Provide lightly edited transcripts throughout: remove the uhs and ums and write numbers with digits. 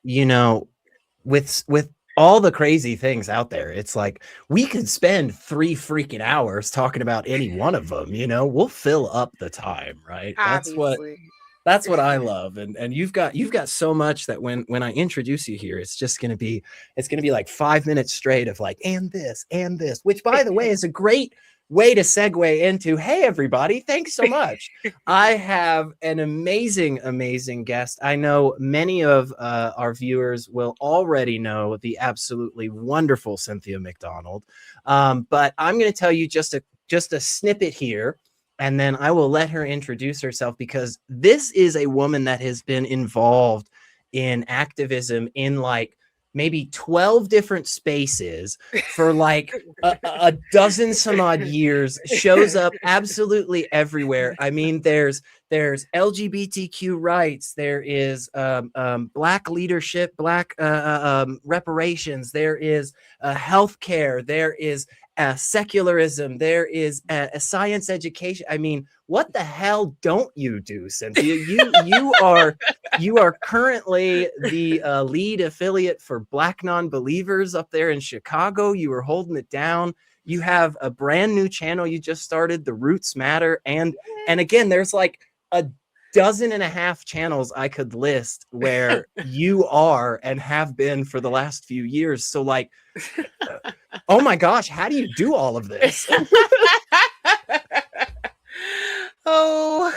you know, with all the crazy things out there, it's like we could spend 3 freaking hours talking about any one of them, we'll fill up the time, right? Obviously. That's what I love. And you've got so much that when I introduce you here, it's gonna be like 5 minutes straight of like, and this, which by the way is a great way to segue into, hey everybody, thanks so much. I have an amazing guest. I know many of our viewers will already know the absolutely wonderful Cynthia McDonald. But I'm going to tell you just a snippet here, and then I will let her introduce herself, because this is a woman that has been involved in activism in like maybe 12 different spaces for like a dozen some odd years, shows up absolutely everywhere. I mean, there's LGBTQ rights, there is Black leadership, Black reparations, there is healthcare, there is secularism, there is a science education. I mean, what the hell don't you do, Cynthia? You are currently the lead affiliate for Black Non-Believers up there in Chicago. You are holding it down. You have a brand new channel you just started, The Roots Matter, and again, there's like a dozen and a half channels I could list where you are and have been for the last few years. So like, oh my gosh, how do you do all of this? Oh,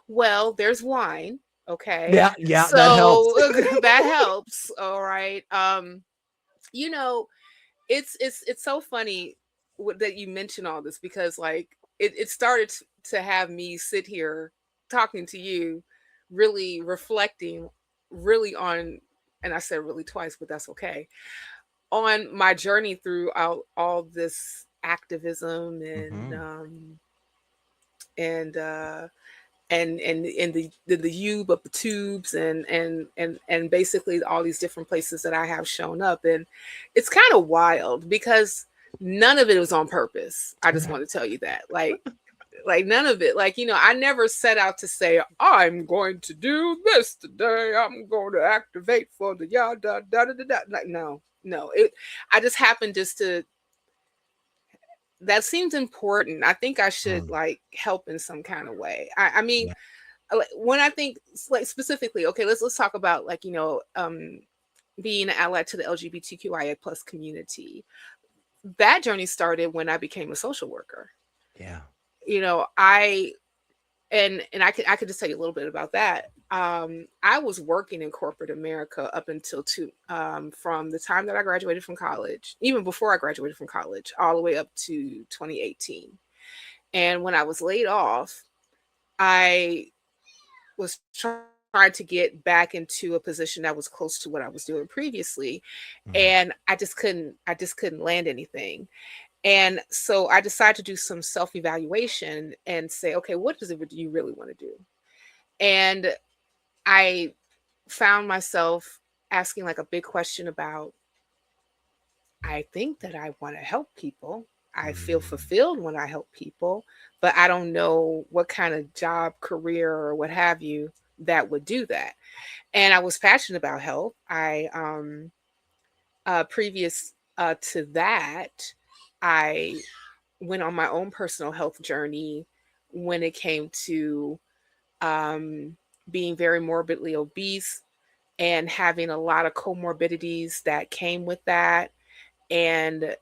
well, there's wine. Okay. Yeah, so that helps. that helps. All right. You know, it's so funny that you mention all this, because like it started to have me sit here talking to you, really reflecting really on, and I said really twice, but that's okay, on my journey throughout all this activism and and the Ube of the tubes and basically all these different places that I have shown up. And it's kind of wild because none of it was on purpose. I just want to tell you that. Like none of it. Like, I never set out to say, I'm going to do this today. I'm going to activate for the yada da da da da. Like, no. I just happened to, that seems important. I think I should like help in some kind of way. I mean, when I think like specifically, okay, let's talk about like, being an ally to the LGBTQIA plus community. That journey started when I became a social worker. Yeah. I could just tell you a little bit about that. I was working in corporate America up until from the time that I graduated from college, even before I graduated from college, all the way up to 2018. And when I was laid off, I was trying to get back into a position that was close to what I was doing previously. And I just couldn't land anything. And so I decided to do some self-evaluation and say, okay, what is it do you really want to do? And I found myself asking like a big question about, I think that I want to help people. I feel fulfilled when I help people, but I don't know what kind of job, career, or what have you that would do that. And I was passionate about health. I previous to that, I went on my own personal health journey when it came to being very morbidly obese and having a lot of comorbidities that came with that, and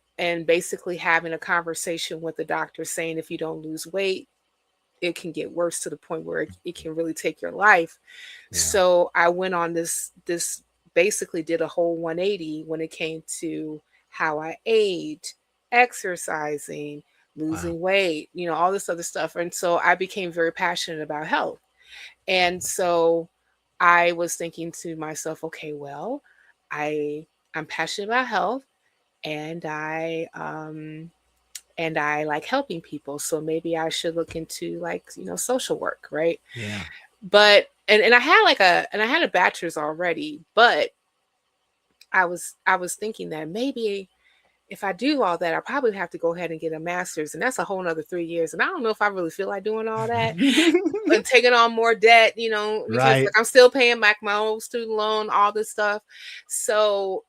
basically having a conversation with the doctor saying if you don't lose weight, it can get worse to the point where it can really take your life. Yeah. So I went on this basically did a whole 180 when it came to how I ate, exercising, losing weight, all this other stuff. And so I became very passionate about health. And so I was thinking to myself, okay, well, I'm passionate about health, and I like helping people. So maybe I should look into like, social work, right? Yeah. But and I had a bachelor's already, but I was thinking that maybe if I do all that, I probably have to go ahead and get a master's, and that's a whole nother 3 years. And I don't know if I really feel like doing all that and taking on more debt, because Right. like I'm still paying back my old student loan, all this stuff. So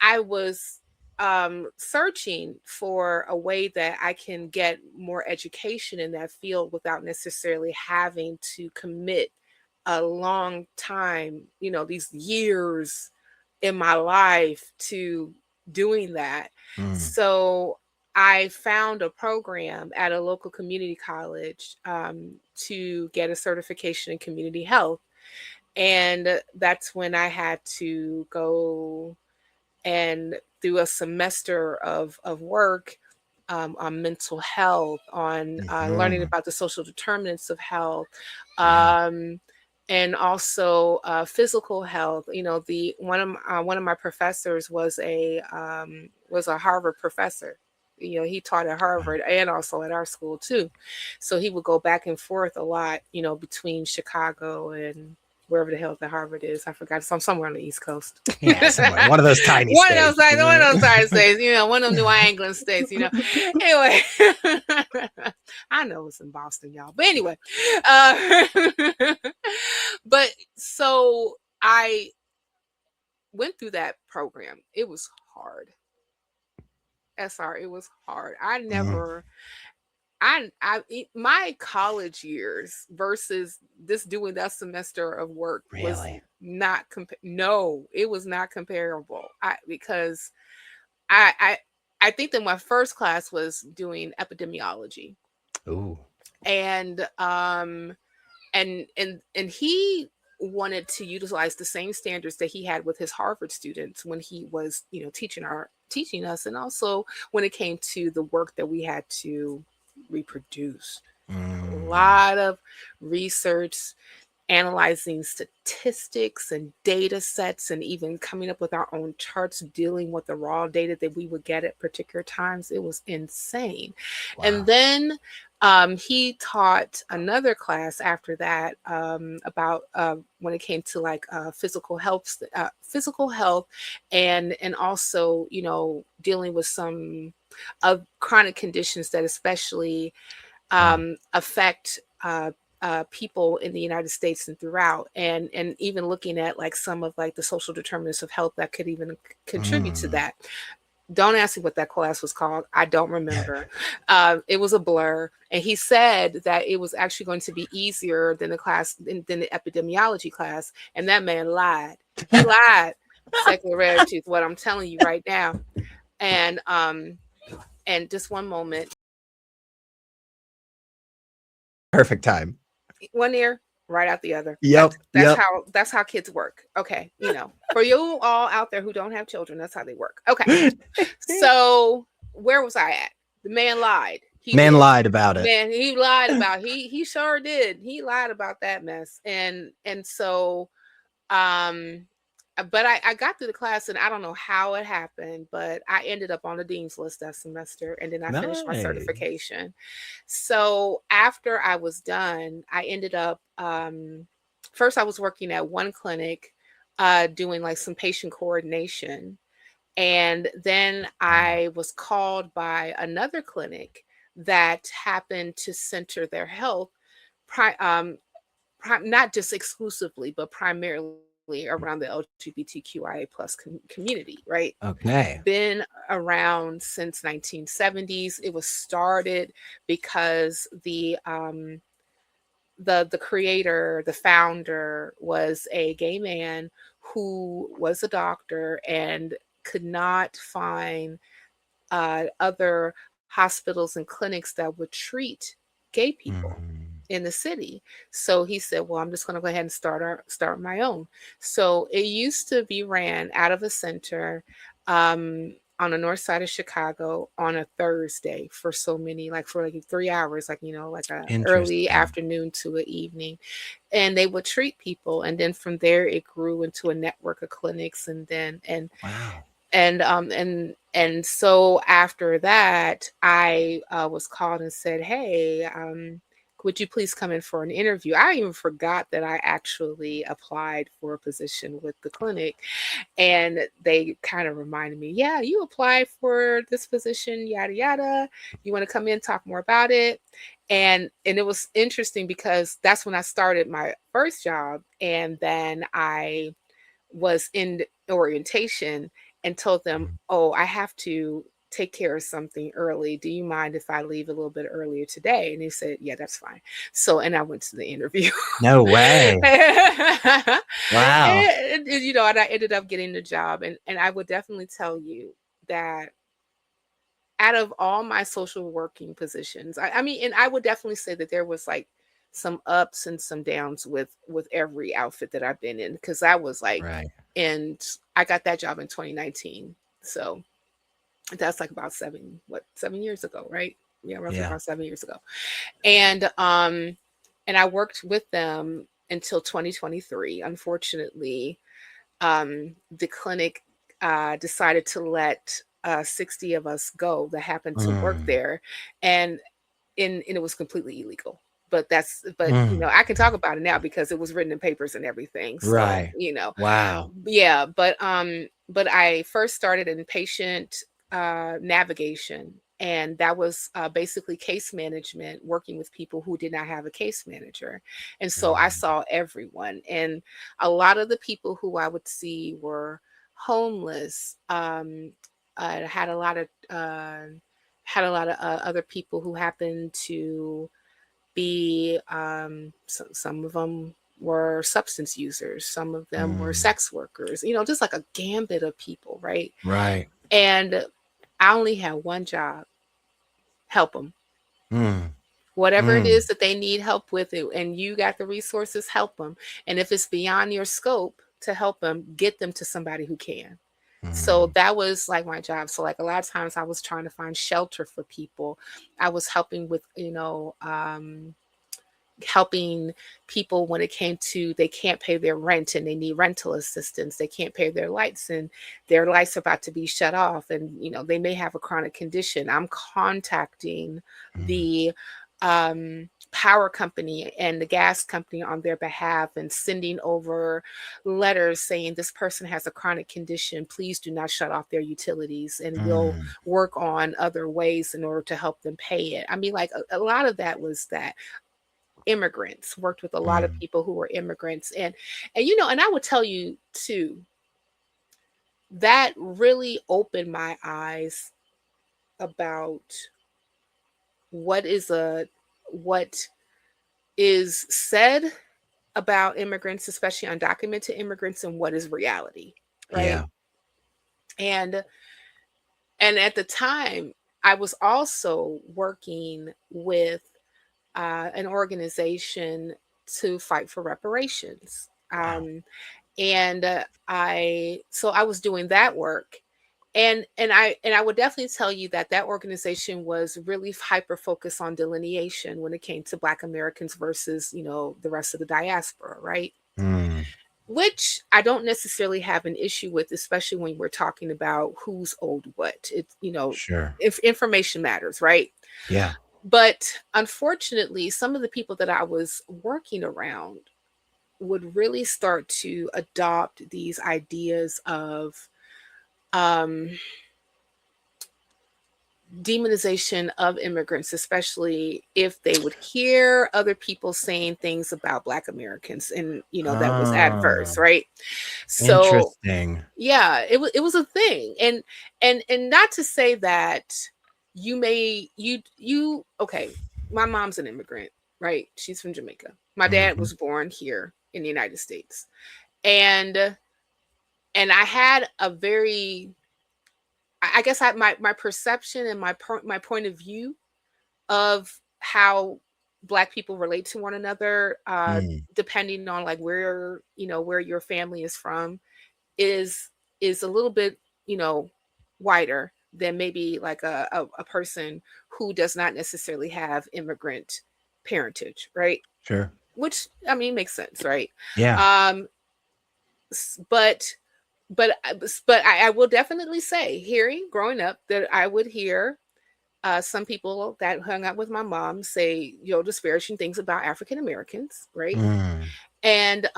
I was searching for a way that I can get more education in that field without necessarily having to commit a long time, these years in my life to doing that. So I found a program at a local community college to get a certification in community health. And that's when I had to go and do a semester of work on mental health, on learning about the social determinants of health, and also physical health. One of my professors was a Harvard professor. He taught at Harvard and also at our school too. So he would go back and forth a lot, between Chicago and wherever the hell the Harvard is. I forgot. Somewhere on the East Coast. Yeah, somewhere. One of those tiny one states. Of those, one of those tiny states, one of them New England states, Anyway, I know it's in Boston, y'all. But anyway, but so I went through that program. It was hard. SR, it was hard. I never... my college years versus this doing that semester of work was not no, it was not comparable. Because I think that my first class was doing epidemiology. Ooh. And he wanted to utilize the same standards that he had with his Harvard students when he was, teaching us, and also when it came to the work that we had to reproduce. A lot of research, analyzing statistics and data sets, and even coming up with our own charts, dealing with the raw data that we would get at particular times. It was insane. Wow. And then he taught another class after that about when it came to like physical health, and also dealing with some of chronic conditions that especially affect people in the United States and throughout, and even looking at like some of like the social determinants of health that could even contribute to that. Don't ask me what that class was called. I don't remember. It was a blur. And he said that it was actually going to be easier than the class, than the epidemiology class. And that man lied. He lied. Secular rarity, what I'm telling you right now. And just one moment. Perfect time. One ear, right out the other. Yep. That's how kids work. Okay. For you all out there who don't have children, that's how they work. Okay. So where was I at? The man lied. He lied about it. Man, he lied about it. He sure did. He lied about that mess. And so but I got through the class, and I don't know how it happened, but I ended up on the dean's list that semester, and then I finished my certification. So after I was done, I ended up, first I was working at one clinic doing like some patient coordination. And then I was called by another clinic that happened to center their health, not just exclusively, but primarily around the LGBTQIA plus community, right? Okay. Been around since 1970s. It was started because the creator, the founder, was a gay man who was a doctor and could not find other hospitals and clinics that would treat gay people in the city. So he said, well, I'm just going to go ahead and start my own. So it used to be ran out of a center on the north side of Chicago on a Thursday for so many, like for like 3 hours, like, like an early afternoon to an evening. And they would treat people. And then from there, it grew into a network of clinics. And then, wow. And so after that, I was called and said, hey, would you please come in for an interview? I even forgot that I actually applied for a position with the clinic. And they kind of reminded me, yeah, you applied for this position, yada, yada. You want to come in, talk more about it. And it was interesting because that's when I started my first job. And then I was in orientation and told them, oh, I have to take care of something early. Do you mind if I leave a little bit earlier today? And they said, yeah, that's fine. So, and I went to the interview. No way. Wow. And, you know, and I ended up getting the job. And I would definitely tell you that out of all my social working positions, I mean, and I would definitely say that there was like some ups and some downs with every outfit that I've been in, because I was like, Right. and I got that job in 2019. So that's like about 7 years ago, right? Yeah, roughly about 7 years ago. And I worked with them until 2023. Unfortunately, the clinic decided to let 60 of us go that happened to work there, and it was completely illegal. But you know, I can talk about it now because it was written in papers and everything. So, Right. you know, Wow. yeah. But I first started in patient navigation, and that was basically case management, working with people who did not have a case manager. And so I saw everyone, and a lot of the people who I would see were homeless. Had a lot of other people who happened to be some of them were substance users, some of them were sex workers, you know, just like a gambit of people, right? Right. And I only had one job: help them. Whatever it is that they need help with it, and you got the resources, help them. And if it's beyond your scope to help them, get them to somebody who can. So that was like my job. So like a lot of times I was trying to find shelter for people. I was helping with, you know, helping people when it came to they can't pay their rent and they need rental assistance. They can't pay their lights and their lights are about to be shut off, and you know they may have a chronic condition. I'm contacting the power company and the gas company on their behalf and sending over letters saying this person has a chronic condition, please do not shut off their utilities, and we'll work on other ways in order to help them pay it. I mean, like a lot of that was that. Immigrants, worked with a lot of people who were immigrants, and you know, and I would tell you too, that really opened my eyes about what is said about immigrants, especially undocumented immigrants, and what is reality, right? And at the time I was also working with an organization to fight for reparations. And I was doing that work. And I would definitely tell you that organization was really hyper focused on delineation when it came to Black Americans versus, you know, the rest of the diaspora, right? Which I don't necessarily have an issue with, especially when we're talking about who's owed what. It's, you know, if information matters, right? Yeah. But unfortunately, some of the people that I was working around would really start to adopt these ideas of demonization of immigrants, especially if they would hear other people saying things about Black Americans, and you know that was adverse, right? So Interesting. yeah, it was a thing, and not to say that you okay. My mom's an immigrant, right? She's from Jamaica. My dad was born here in the United States, and I had a very, I guess my perception and my point of view of how Black people relate to one another, depending on like where your family is from, is a little bit, you know, wider than maybe like a person who does not necessarily have immigrant parentage, right? Sure. Which I mean makes sense, right? Yeah. But I will definitely say, growing up, that I would hear Some people that hung out with my mom say, disparaging things about African Americans, right? Mm, And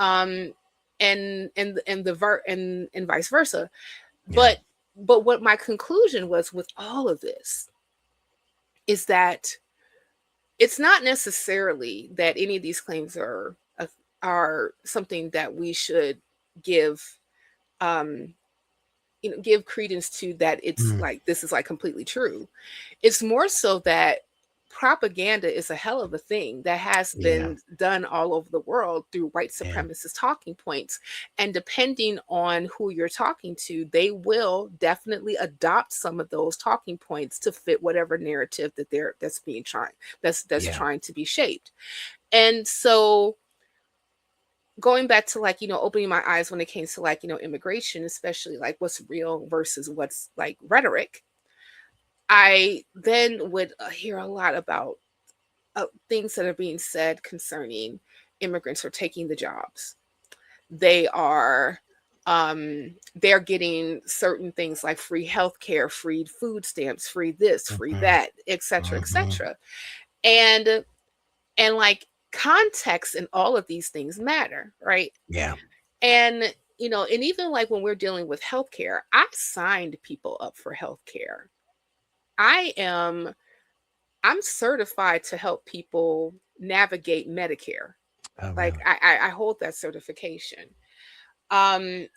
and vice versa. yeah. But what my conclusion was with all of this is that it's not necessarily that any of these claims are something that we should give um give credence to, that it's Mm, like this is like completely true. It's more so that propaganda is a hell of a thing that has yeah. been done all over the world through white Yeah. supremacist talking points. And depending on who you're talking to, they will definitely adopt some of those talking points to fit whatever narrative that's being that's Yeah. trying to be shaped. And so going back to like, opening my eyes when it came to like, immigration, especially like what's real versus what's like rhetoric, I then would hear a lot about things that are being said concerning immigrants are taking the jobs. They are they're getting certain things like free healthcare, free food stamps, free this, free Mhm, that, etc., mhm. etc. And like context and all of these things matter, right? Yeah. And and even like when we're dealing with healthcare, I signed people up for healthcare. I am I'm certified to help people navigate Medicare. Oh, Like really? I hold that certification. Um,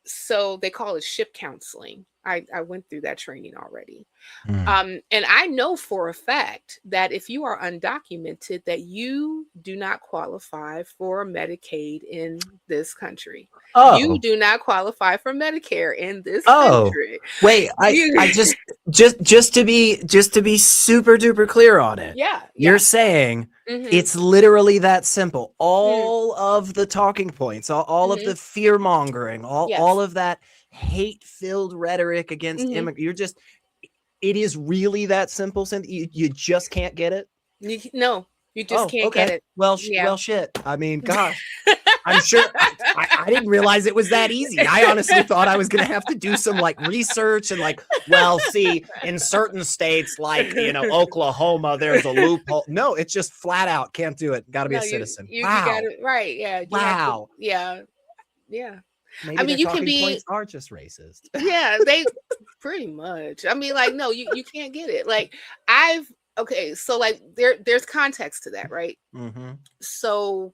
so they call it ship counseling. I went through that training already. Mm. And I know for a fact that if you are undocumented, that you do not qualify for Medicaid in this country. You Oh, do not qualify for Medicare in this oh, country. wait, I You, just to be super duper clear on it. yeah, You're yeah. saying Hmm. it's literally that simple. Mm, All of the talking points, all of hmm. the fear mongering, all Yes. of that hate-filled rhetoric against Hmm. immigrants. It is really that simple. You just can't get it. No, you just Oh, can't get okay. it. Well, Yeah. shit. I mean, gosh. I'm sure I didn't realize it was that easy. I honestly thought I was going to have to do some like research and like, well, see, in certain states like, Oklahoma, there's a loophole. No, it's just flat out can't do it. Got to be No, a you citizen. you got Wow. it right. Yeah, you have to. Wow. Yeah, yeah. I Maybe mean, their you can talking be. points are just racist. Yeah, they pretty much. I mean, like, no, you can't get it. Like, okay, so like there's context to that, right? Mm-hmm. So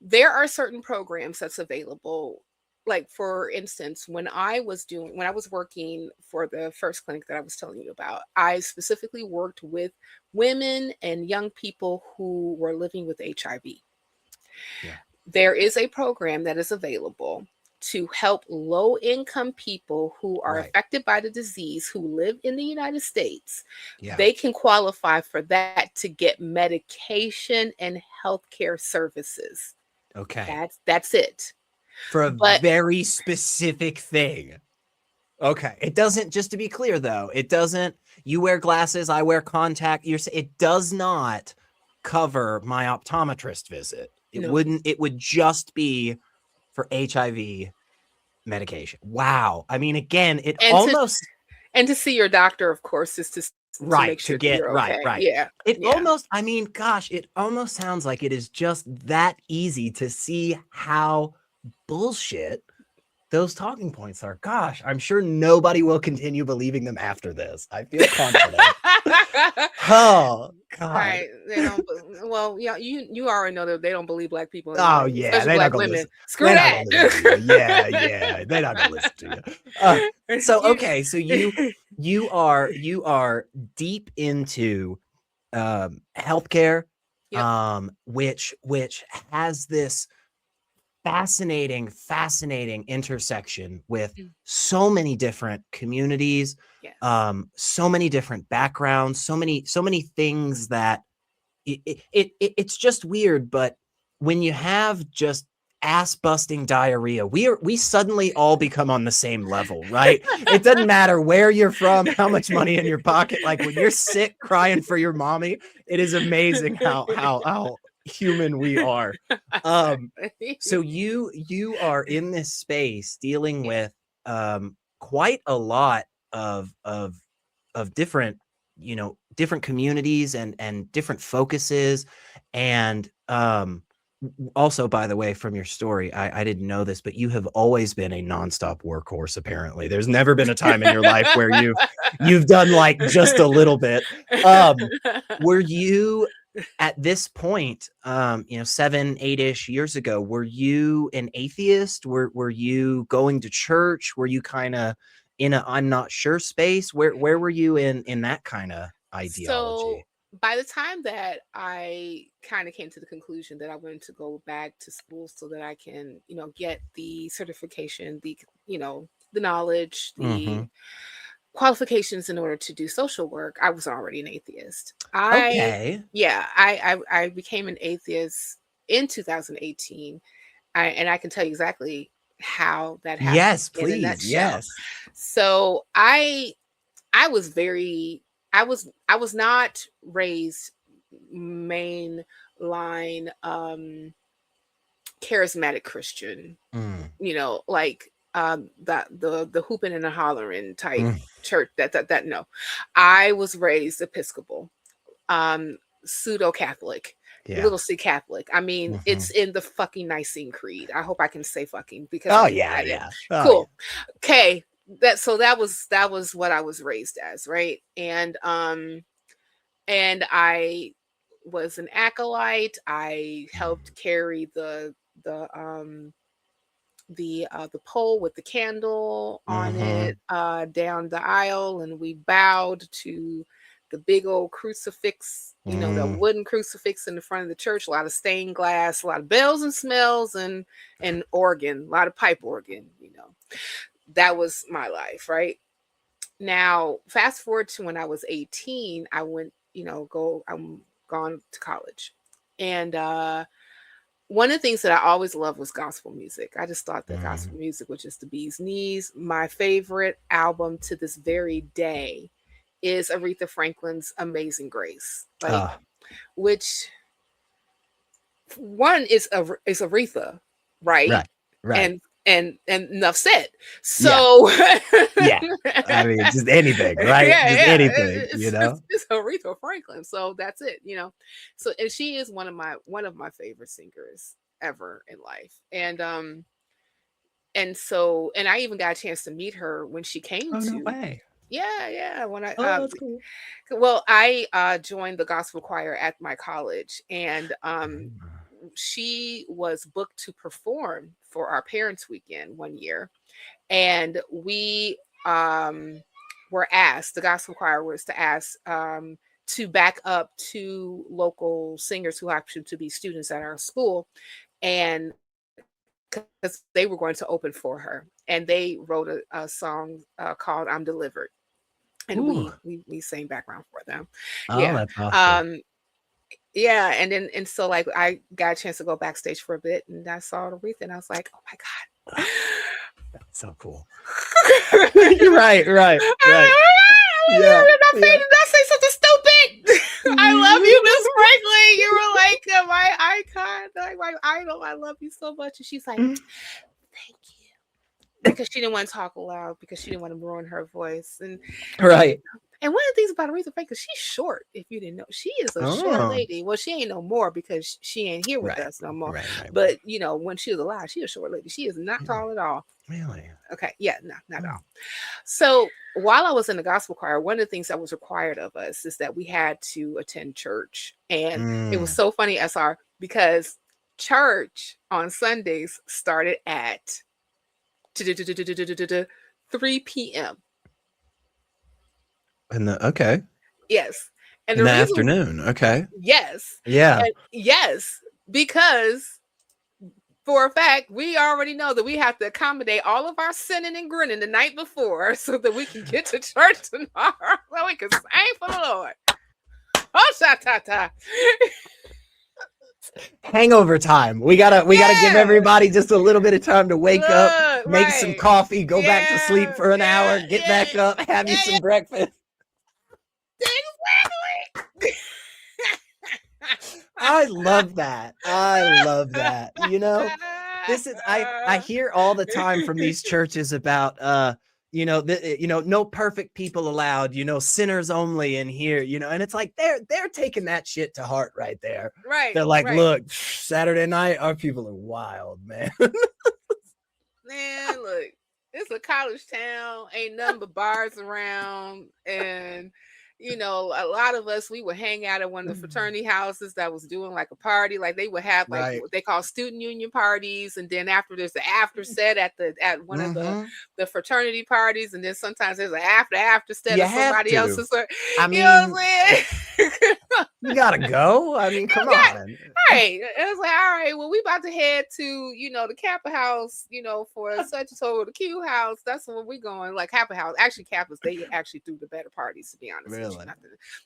there are certain programs that's available. Like for instance, when I was working for the first clinic that I was telling you about, I specifically worked with women and young people who were living with HIV. Yeah. There is a program that is available to help low income people who are Right. affected by the disease who live in the United States. Yeah. They can qualify for that to get medication and healthcare services. Okay. That's it. For a But very specific thing. Okay. It doesn't, just to be clear though, it doesn't, you wear glasses, I wear contact. It does not cover my optometrist visit. no. It would just be for HIV medication. Wow. I mean, again, it And almost, to see your doctor, of course, is to make right, to sure that get, you're right, okay. right. Yeah. It Yeah. almost, I mean, gosh, it almost sounds like it is just that easy to see how bullshit those talking points are. Gosh, I'm sure nobody will continue believing them after this. I feel confident. Oh, God. Right. They don't. Well, yeah, you already know that they don't believe black people Oh, anyway, yeah. especially They're not black going to women. listen. Screw They're not that. going to listen to you. Yeah, yeah. They're not going to listen to you. So, You- okay. So you are deep into healthcare, Yep. which has this fascinating intersection with Mm. so many different communities, Yes. so many different backgrounds, so many things that it's just weird. But when you have just ass busting diarrhea, we suddenly all become on the same level, right? It doesn't matter where you're from, how much money in your pocket. Like when you're sick crying for your mommy, it is amazing how human we are. um so you are in this space dealing Yeah. with quite a lot of different different communities and different focuses. And also, by the way, from your story, I didn't know this, but you have always been a nonstop workhorse. Apparently, there's never been a time in your life where you've done like just a little bit. Were you at this point, 7, 8-ish years ago, were you an atheist? Were you going to church? Were you kind of in a I'm not sure space? Where were you in that kind of ideology? So by the time that I kind of came to the conclusion that I wanted to go back to school so that I can, get the certification, the knowledge, the qualifications in order to do social work, I was already an atheist. Okay. I became an atheist in 2018. And I can tell you exactly how that happened. Yes, please. Yes. So I was not raised mainline charismatic Christian, like the hooping and the hollering type church. That no, I was raised Episcopal, pseudo Catholic. Little C Catholic. I mean, it's in the fucking Nicene Creed. I hope I can say fucking because cool. Okay, that was what I was raised as, right? And I was an acolyte. I helped carry the pole with the candle on it down the aisle, and we bowed to the big old crucifix, the wooden crucifix in the front of the church. A lot of stained glass, a lot of bells and smells, and organ, a lot of pipe organ. That was my life, right? Now, fast forward to when I was 18, I went, I'm gone to college, and one of the things that I always loved was gospel music. I just thought that gospel music was just the bee's knees. My favorite album to this very day is Aretha Franklin's Amazing Grace, which one is Aretha, right? And enough said. So I mean, just anything, right? Anything, it's Aretha Franklin. So that's it, So, and she is one of my favorite singers ever in life. And I even got a chance to meet her when she came to. No way. Yeah. When I that's cool. Well, I joined the gospel choir at my college, and she was booked to perform for our parents' weekend one year, and we were asked. The gospel choir was asked to back up 2 local singers who happened to be students at our school, and because they were going to open for her, and they wrote a song called "I'm Delivered." And we sang background for them. That's awesome. And so like I got a chance to go backstage for a bit, and I saw Aretha, and I was like, oh my God. That's so cool. You're right. Did I say something stupid? I love you, Miss Franklin. You were like my icon, like my idol. I love you so much. And she's like, thank you. Because she didn't want to talk loud, because she didn't want to ruin her voice. And And one of the things about Aretha Franklin, she's short. If you didn't know, she is a short lady. Well, she ain't no more because she ain't here with us no more. But when she was alive, she was a short lady. She is not tall at all. Really? Okay. Yeah. No, not at all. So while I was in the gospel choir, one of the things that was required of us is that we had to attend church, and it was so funny, SR, because church on Sundays started at 3 p.m. Okay. Yes. And in the afternoon. Okay. Yes. Yeah. Yes. Because for a fact, we already know that we have to accommodate all of our sinning and grinning the night before so that we can get to church tomorrow so we can sing for the Lord. Oh, sha-ta-ta. Hangover time. We gotta give everybody just a little bit of time to wake up, make some coffee, go back to sleep for an hour, get back up, have you some breakfast. Exactly. I love that. This is I hear all the time from these churches about you know, no perfect people allowed, you know, sinners only in here, you know, and it's like they're taking that shit to heart right there. Right. They're like, right. look, Saturday night, our people are wild, man. Man, look, it's a college town, ain't nothing but bars around, and you know, a lot of us, we would hang out at one of the fraternity houses that was doing like a party. Like they would have like Right. what they call student union parties, and then after there's the after set at one of the fraternity parties, and then sometimes there's an after set You of have somebody to. else's. I You know what mean, I'm saying? you gotta go. I mean, come on. Right. It was like, all right, well, we about to head to, you know, the Kappa house, you know, for such and so, the Q house. That's where we going. Like Kappa house. Actually, Kappas, they actually threw the better parties, to be honest. Really?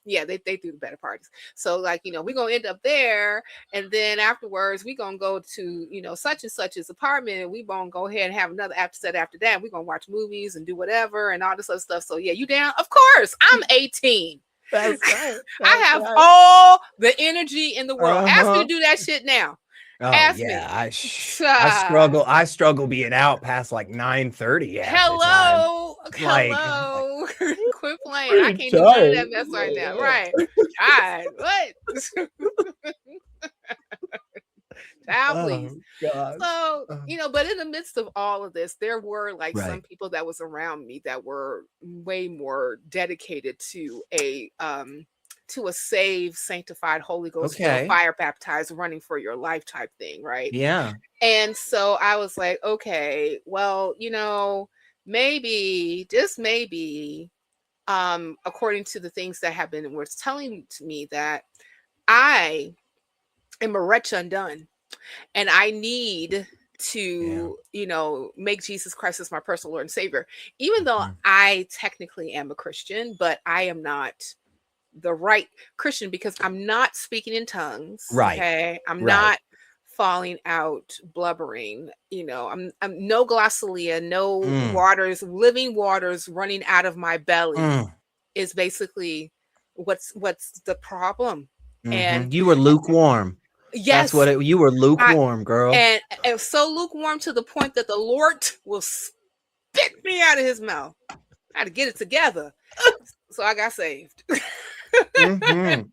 Yeah, they threw the better parties. So, like, you know, we're gonna end up there, and then afterwards, we're gonna go to, you know, such and such's apartment, and we gonna go ahead and have another after set after that. We're gonna watch movies and do whatever and all this other stuff. So yeah, you down? Of course, I'm 18. That's right. I have all the energy in the world. Ask me to do that shit now. Oh Ask yeah, me. I struggle being out past like 9:30. Hello. Quit playing. I can't do none of that mess right now. Right. God, what? Child, please. So, you know, but in the midst of all of this, there were like some people that was around me that were way more dedicated to a saved, sanctified, Holy Ghost, fire baptized, running for your life type thing, right? Yeah. And so I was like, okay, well, you know, maybe, just maybe, according to the things that have been was telling to me, that I am a wretch undone. And I need to, you know, make Jesus Christ as my personal Lord and Savior, even though I technically am a Christian, but I am not the right Christian because I'm not speaking in tongues. Right. Okay. I'm not falling out, blubbering, you know, I'm no glossalia, no waters, living waters running out of my belly is basically what's the problem. And you were lukewarm. Yes, that's what you were lukewarm, girl. And so lukewarm to the point that the Lord will spit me out of his mouth. I had to get it together. So I got saved. And then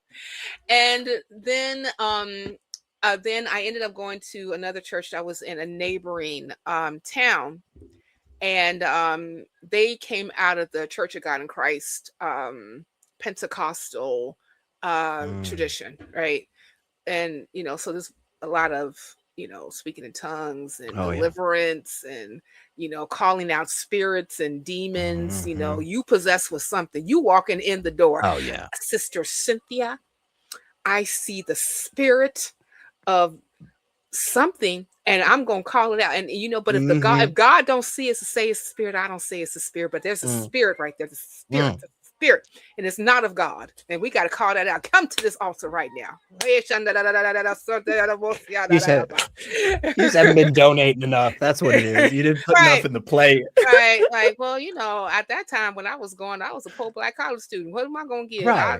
I ended up going to another church that was in a neighboring town. And they came out of the Church of God in Christ Pentecostal tradition, right? And, you know, so there's a lot of, you know, speaking in tongues and deliverance and, you know, calling out spirits and demons. You know, you possessed with something. You walking in the door. Oh, yeah. Sister Cynthia, I see the spirit of something and I'm going to call it out. And, you know, but if God don't see us to say it's a spirit, I don't say it's a spirit, but there's a spirit right there. The spirit. Spirit, and it's not of God, and we got to call that out. Come to this altar right now. You just haven't been donating enough. That's what it is. You didn't put enough in the plate. Right. Like, well, you know, at that time when I was going, I was a poor black college student. What am I going to give? I'll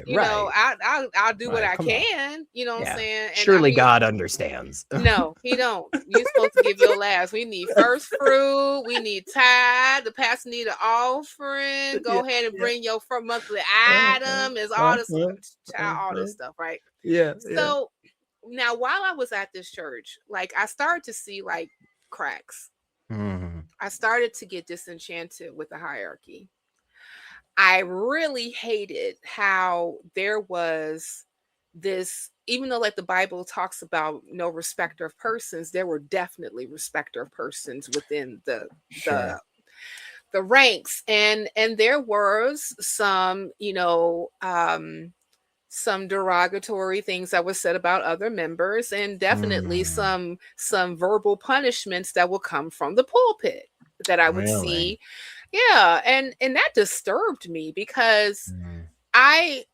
do what I can. You know what I'm saying? And surely God understands. No, he don't. You're supposed to give your last. We need first fruit. We need tithe. The pastor need an offering. Go ahead and bring your monthly item. Is all this, all this stuff, right? Yeah. So now, while I was at this church, like I started to see like cracks. I started to get disenchanted with the hierarchy. I really hated how there was this, even though like the Bible talks about no respecter of persons, there were definitely respecter of persons within the ranks, and there was some, you know, some derogatory things that were said about other members, and definitely some verbal punishments that will come from the pulpit that I would see. Yeah, and that disturbed me because I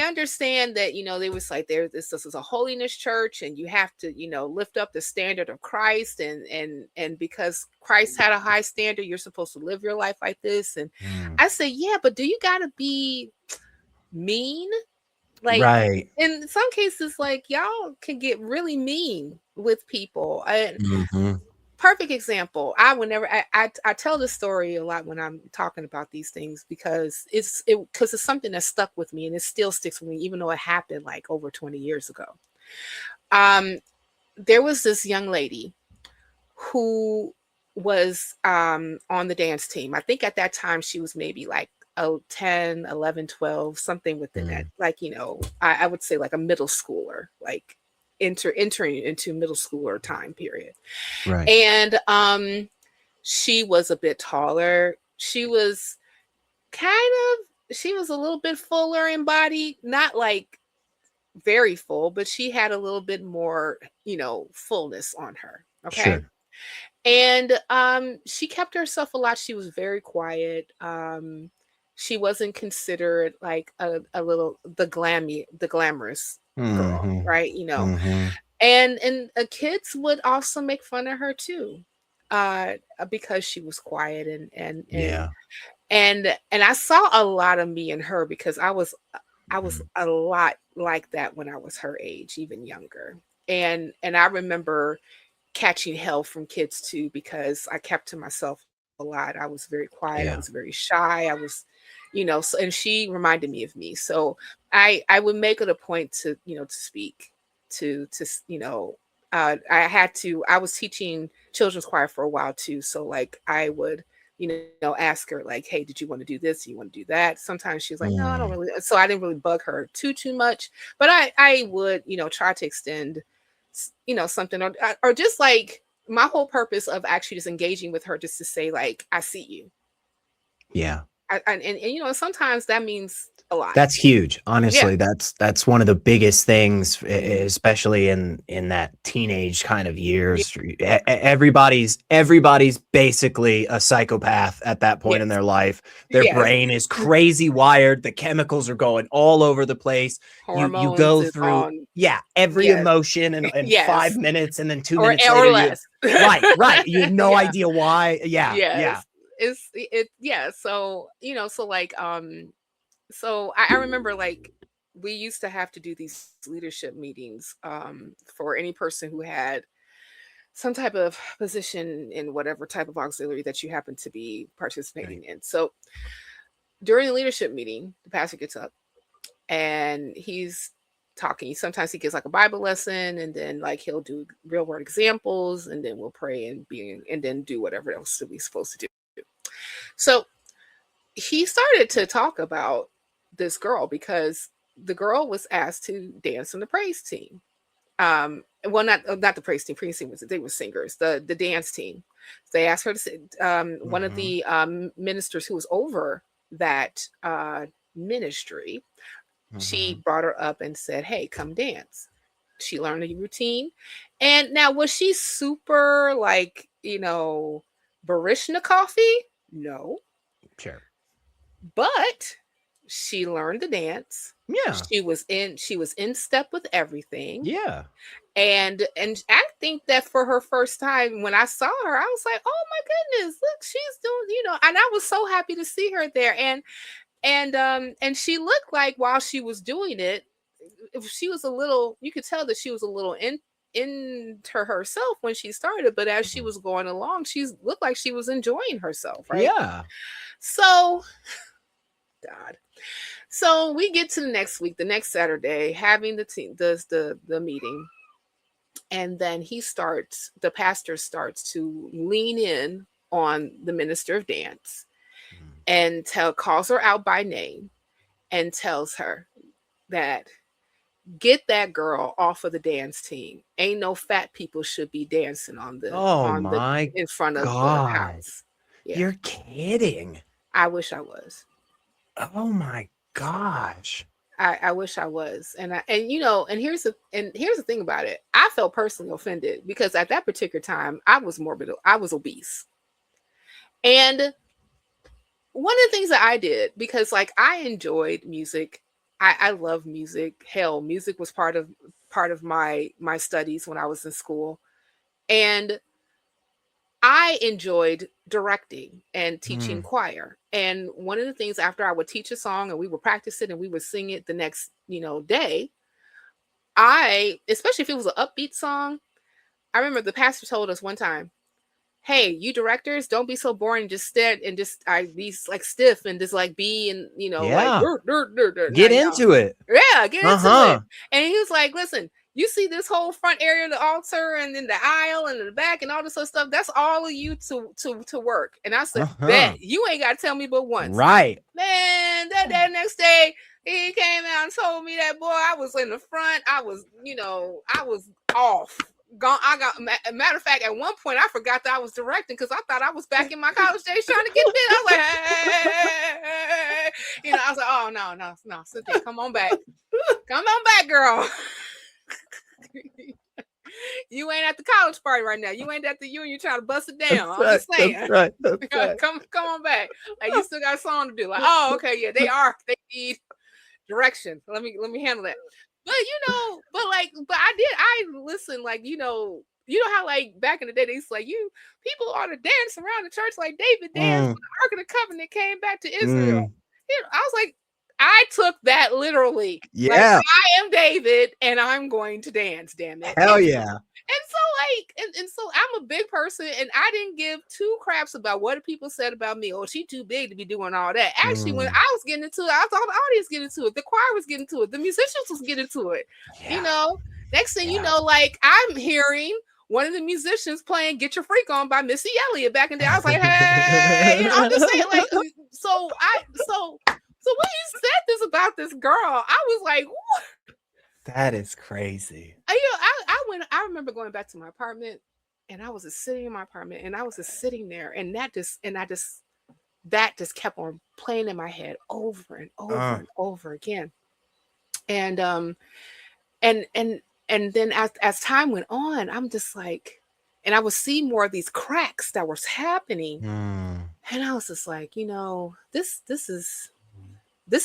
understand that, you know, they was like, this is a holiness church and you have to, you know, lift up the standard of Christ, and because Christ had a high standard, you're supposed to live your life like this. And I say, yeah, but do you gotta be mean? Like, in some cases, like, y'all can get really mean with people. perfect example. I would never. I tell this story a lot when I'm talking about these things because it's something that stuck with me and it still sticks with me, even though it happened like over 20 years ago. There was this young lady who was on the dance team. I think at that time she was maybe like 10, 11, 12, something within that. Like, you know, I would say like a middle schooler, like entering into middle schooler time period. Right. And she was a bit taller. She was she was a little bit fuller in body, not like very full, but she had a little bit more, you know, fullness on her. Okay. Sure. And she kept herself a lot. She was very quiet. She wasn't considered like a little the glamorous girl, right? You know. And kids would also make fun of her too, because she was quiet and I saw a lot of me in her because I was a lot like that when I was her age, even younger. And I remember catching hell from kids too because I kept to myself a lot. I was very quiet. I was very shy. I was, you know, so, and she reminded me of me. So I would make it a point to, you know, to speak to, you know, I was teaching children's choir for a while too. So like I would, you know, ask her like, hey, did you want to do this? Do you want to do that? Sometimes she's like, no, I don't really. So I didn't really bug her too much, but I would, you know, try to extend, you know, something or just like my whole purpose of actually just engaging with her just to say like, I see you. Yeah. And you know, sometimes that means a lot. That's huge. Honestly, that's one of the biggest things, especially in that teenage kind of years. Everybody's basically a psychopath at that point in their life. Their brain is crazy wired. The chemicals are going all over the place. You go through every emotion in 5 minutes, and then 2 minutes later, or less. right. You have no idea why. Yeah. So, you know, so like so I remember like we used to have to do these leadership meetings for any person who had some type of position in whatever type of auxiliary that you happen to be participating in. So during the leadership meeting, the pastor gets up and he's talking. Sometimes he gives like a Bible lesson, and then like he'll do real world examples, and then we'll pray and then do whatever else that we're supposed to do. So he started to talk about this girl because the girl was asked to dance on the praise team. Well, not the praise team. Praise team they were singers. The dance team. They asked her to sing. One of the ministers who was over that ministry, she brought her up and said, "Hey, come dance." She learned a routine, and now was she super like, you know, Barishnikov-y? No. Sure. But she learned to dance. Yeah. She was in step with everything. Yeah. And I think that for her first time when I saw her, I was like, oh my goodness, look, she's doing, you know, and I was so happy to see her there. And she looked like while she was doing it, she was a little, you could tell that she was a little into herself when she started, but as she was going along, she looked like she was enjoying herself, right? Yeah. So God. So we get to the next week, the next Saturday, having the meeting. And then the pastor starts to lean in on the minister of dance and calls her out by name and tells her that get that girl off of the dance team. Ain't no fat people should be dancing in front of the house. Yeah. You're kidding. I wish I was. Oh my gosh. I wish I was. And you know, and here's the thing about it. I felt personally offended because at that particular time I was morbid. I was obese. And one of the things that I did, because like I enjoyed music. I love music. Hell, music was part of my studies when I was in school. And I enjoyed directing and teaching choir. And one of the things after I would teach a song and we would practice it and we would sing it the next, you know, day, especially if it was an upbeat song, I remember the pastor told us one time, hey, you directors, don't be so boring, just sit and just be like stiff and just like be and like Yeah. no, Get into it. yeah, get into it. Uh-huh. And he was like, listen, you see this whole front area of the altar and then the aisle and the back and all this other stuff, that's all of you to work. And I said, bet you ain't got to tell me but once. Right. Man, that next day he came out and told me that, boy, I was in the front. I was off. Gone. I got, matter of fact, at one point I forgot that I was directing because I thought I was back in my college days trying to get this. I was like, hey. I was like, oh no, Cynthia, come on back, girl. You ain't at the college party right now. You ain't at the union trying to bust it down. I'm just saying. That's right. Come on back. Like, you still got a song to do. Like, oh, okay, yeah, they need direction. Let me handle that. But but I listen, like, how like back in the day they used to, like, people ought to dance around the church like David danced when the Ark of the Covenant came back to Israel. I was like, I took that literally. Yeah. Like, I am David and I'm going to dance, damn it. Hell yeah. And so so I'm a big person and I didn't give two craps about what people said about me. Oh, she too big to be doing all that. Actually, when I was getting into it, I thought the audience getting into it. The choir was getting into it. The musicians was getting into it. Yeah. Next thing you know, like, I'm hearing one of the musicians playing "Get Your Freak On" by Missy Elliott back in the day. I was like, hey, I'm just saying, like, so when you said this about this girl, I was like, what? That is crazy. I remember going back to my apartment and I was just sitting in my apartment and I was just sitting there and that just kept on playing in my head over and over and over again. And then as time went on, I'm just like, and I would see more of these cracks that was happening. And I was just like, this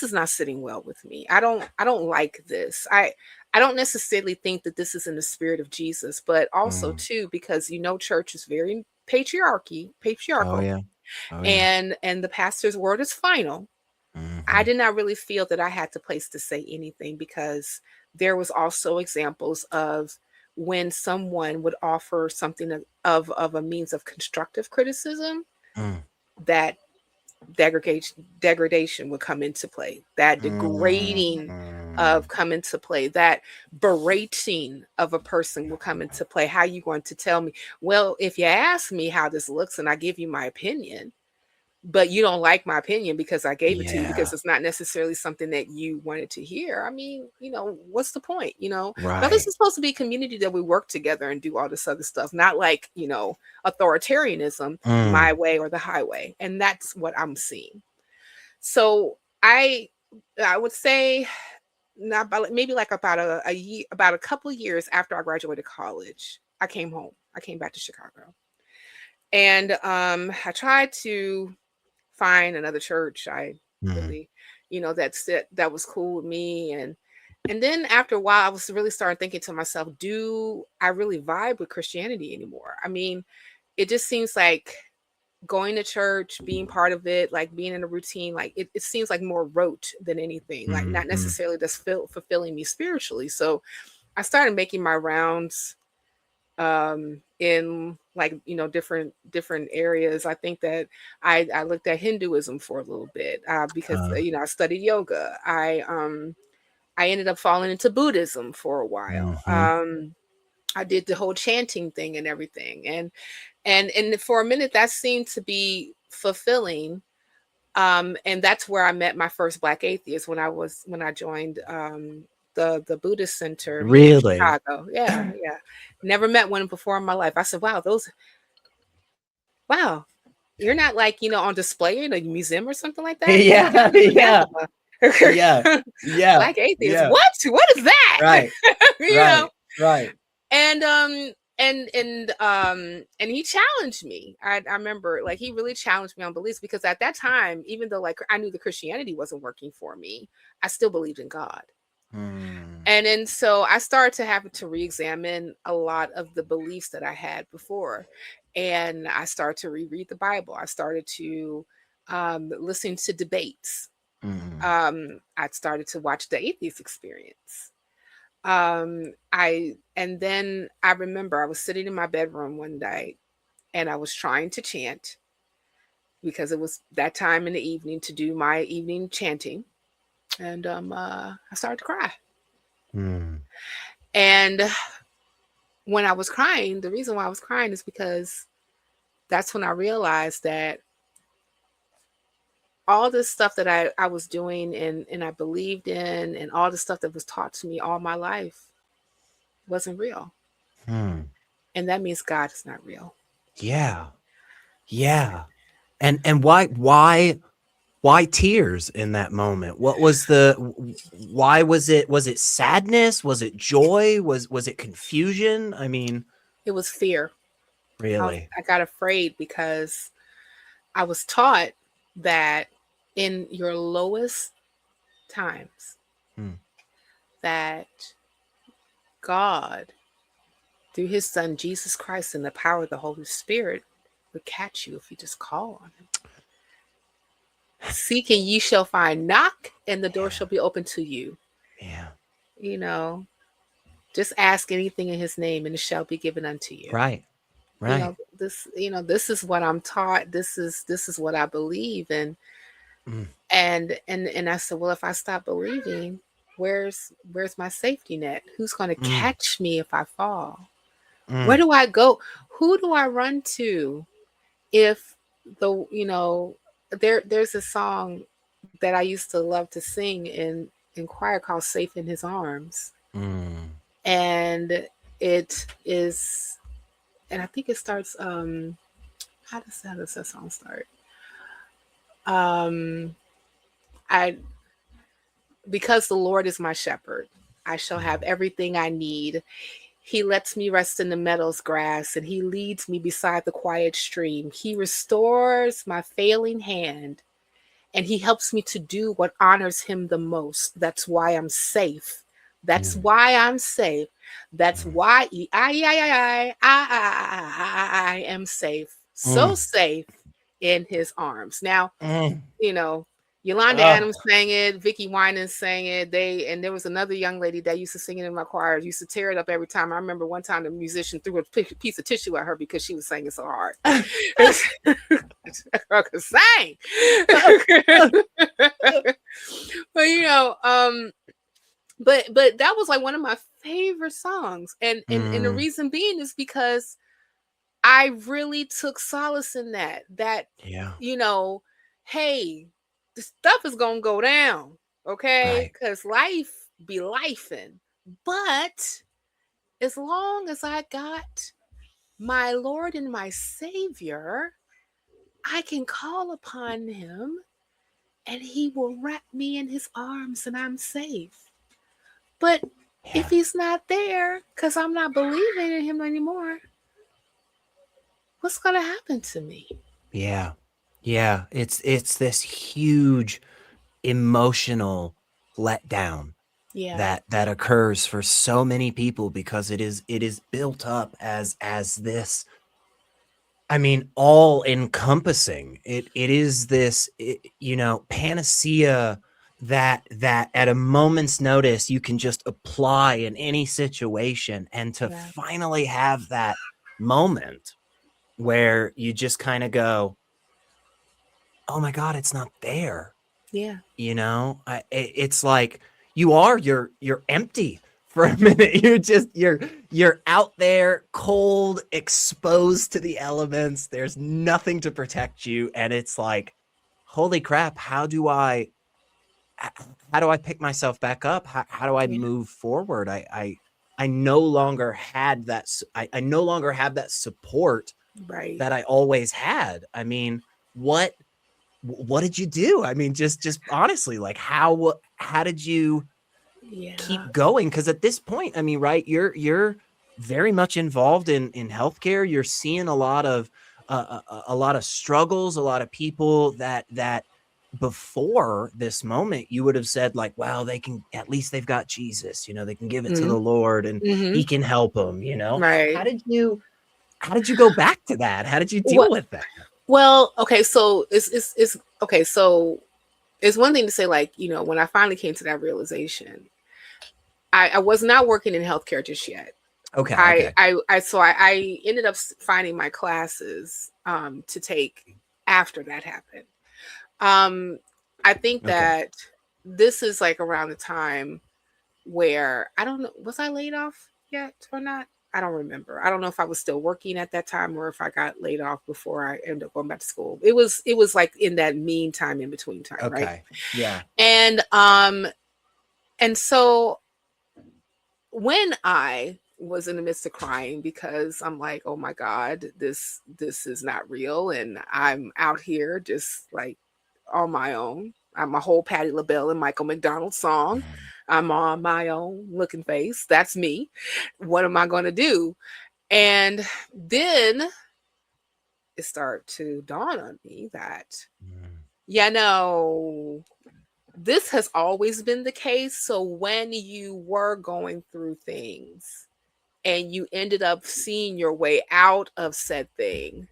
is not sitting well with me. I don't like this. I don't necessarily think that this is in the spirit of Jesus, but also too, because church is very patriarchal. Oh, yeah. And the pastor's word is final. I did not really feel that I had the place to say anything, because there was also examples of when someone would offer something of a means of constructive criticism, that degradation would come into play, that degrading of come into play, that berating of a person will come into play. How you going to tell me, well, if you ask me how this looks and I give you my opinion, but you don't like my opinion because I gave it to you because it's not necessarily something that you wanted to hear. I mean, what's the point? Right. Now, this is supposed to be a community that we work together and do all this other stuff, not like, authoritarianism, my way or the highway. And that's what I'm seeing. So I would say maybe like about a couple of years after I graduated college, I came home. I came back to Chicago. And I tried to find another church. I really, that was cool with me. And then after a while, I was really starting thinking to myself, do I really vibe with Christianity anymore? I mean, it just seems like going to church, being part of it, like being in a routine, like it seems like more rote than anything, like not necessarily just fulfilling me spiritually. So I started making my rounds in like different areas. I think that I looked at Hinduism for a little bit because I studied yoga. I ended up falling into Buddhism for a while. I did the whole chanting thing and everything, and for a minute that seemed to be fulfilling. And that's where I met my first Black atheist when I joined the Buddhist Center in Chicago. Yeah. Never met one before in my life. I said, wow, you're not like, on display in a museum or something like that? Yeah. Black atheist. Yeah. What is that? Right. Right. And he challenged me. I remember, like, he really challenged me on beliefs, because at that time, even though like I knew the Christianity wasn't working for me, I still believed in God. And then so I started to have to re-examine a lot of the beliefs that I had before. And I started to reread the Bible. I started to listen to debates. I started to watch the Atheist Experience. And then I remember I was sitting in my bedroom one day and I was trying to chant because it was that time in the evening to do my evening chanting. And I started to cry. And when I was crying, the reason why I was crying is because that's when I realized that all this stuff that I was doing and I believed in, and all the stuff that was taught to me all my life wasn't real. And that means God is not real. Yeah. And why tears in that moment? What was why was it sadness? Was it joy? Was it confusion? I mean, it was fear. Really? I got afraid because I was taught that in your lowest times, that God, through his son Jesus Christ and the power of the Holy Spirit, would catch you if you just call on him. Seek and ye shall find, knock and the door shall be open to you. Yeah. You know, just ask anything in his name and it shall be given unto you. Right. This is what I'm taught. This is what I believe. And I said, well, if I stop believing, where's my safety net? Who's going to catch me if I fall? Where do I go? Who do I run to? If there's a song that I used to love to sing in choir called Safe in His Arms. And it is, and I think it starts, how does that song start? Because the Lord is my shepherd, I shall have everything I need. He lets me rest in the meadow's grass, and he leads me beside the quiet stream. He restores my failing hand, and he helps me to do what honors him the most. That's why I'm safe. That's why I'm safe. That's why I am safe. So safe in his arms. Now, Yolanda Adams sang it, Vicki Winans sang it. There was another young lady that used to sing it in my choir. Used to tear it up every time. I remember one time the musician threw a piece of tissue at her because she was singing so hard. Girl could sing. But but that was like one of my favorite songs, and the reason being is because I really took solace in that. Hey, the stuff is gonna go down, okay? Because life be lifing. But as long as I got my Lord and my Savior, I can call upon him and he will wrap me in his arms and I'm safe. But if he's not there, because I'm not believing in him anymore, what's gonna happen to me? Yeah. It's this huge emotional letdown that occurs for so many people because it is built up as this, I mean, all encompassing. It is this panacea that at a moment's notice you can just apply in any situation, and to finally have that moment where you just kind of go, oh my God, it's not there. It's like you're empty for a minute. You're out there, cold, exposed to the elements. There's nothing to protect you, and it's like, holy crap, how do I pick myself back up? How do I move forward? I no longer had that. I no longer have that support that I always had. I mean, what did you do? I mean, just honestly, like how did you keep going? Because at this point, I mean, right, you're very much involved in healthcare. You're seeing a lot of struggles, a lot of people that before this moment you would have said like, wow, at least they've got Jesus, they can give it to the Lord and he can help them, Right. How did you go back to that? How did you deal with that? Well, okay, so it's okay, so it's one thing to say, like, when I finally came to that realization, I was not working in healthcare just yet. Okay. I ended up finding my classes to take after that happened. I think Okay. that this is like around the time where I don't know, was I laid off yet or not? I don't remember. I don't know if I was still working at that time or if I got laid off before I ended up going back to school. It was like in that meantime, in between time, right? Okay. Yeah. And so when I was in the midst of crying because I'm like, oh my God, this is not real, and I'm out here just like on my own. I'm a whole Patti LaBelle and Michael McDonald song. I'm on my own looking face. That's me. What am I going to do? And then it started to dawn on me that, yeah, no, this has always been the case. So when you were going through things and you ended up seeing your way out of said thing,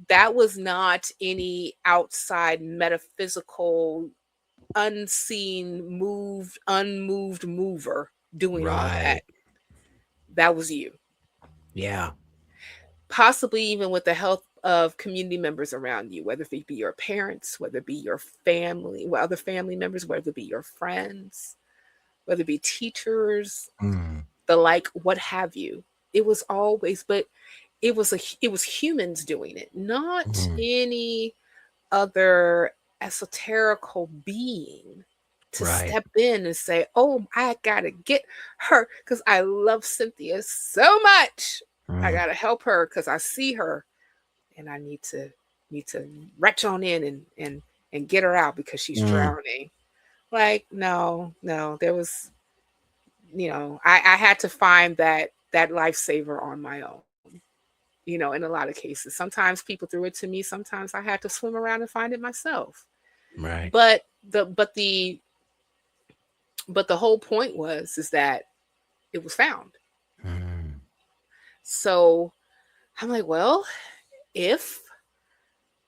that was not any outside metaphysical, unseen, unmoved mover doing all that. Right. That was you. Yeah. Possibly even with the help of community members around you, whether it be your parents, whether it be your family, other family members, whether it be your friends, whether it be teachers, the like, what have you. It was always, but it was humans doing it, not any other esoterical being to step in and say, oh, I gotta get her because I love Cynthia so much. I gotta help her because I see her and I need to retch on in and get her out because she's drowning. Like, no, there was, I had to find that lifesaver on my own. In a lot of cases, sometimes people threw it to me. Sometimes I had to swim around and find it myself. Right. But the whole point is that it was found. So I'm like, well, if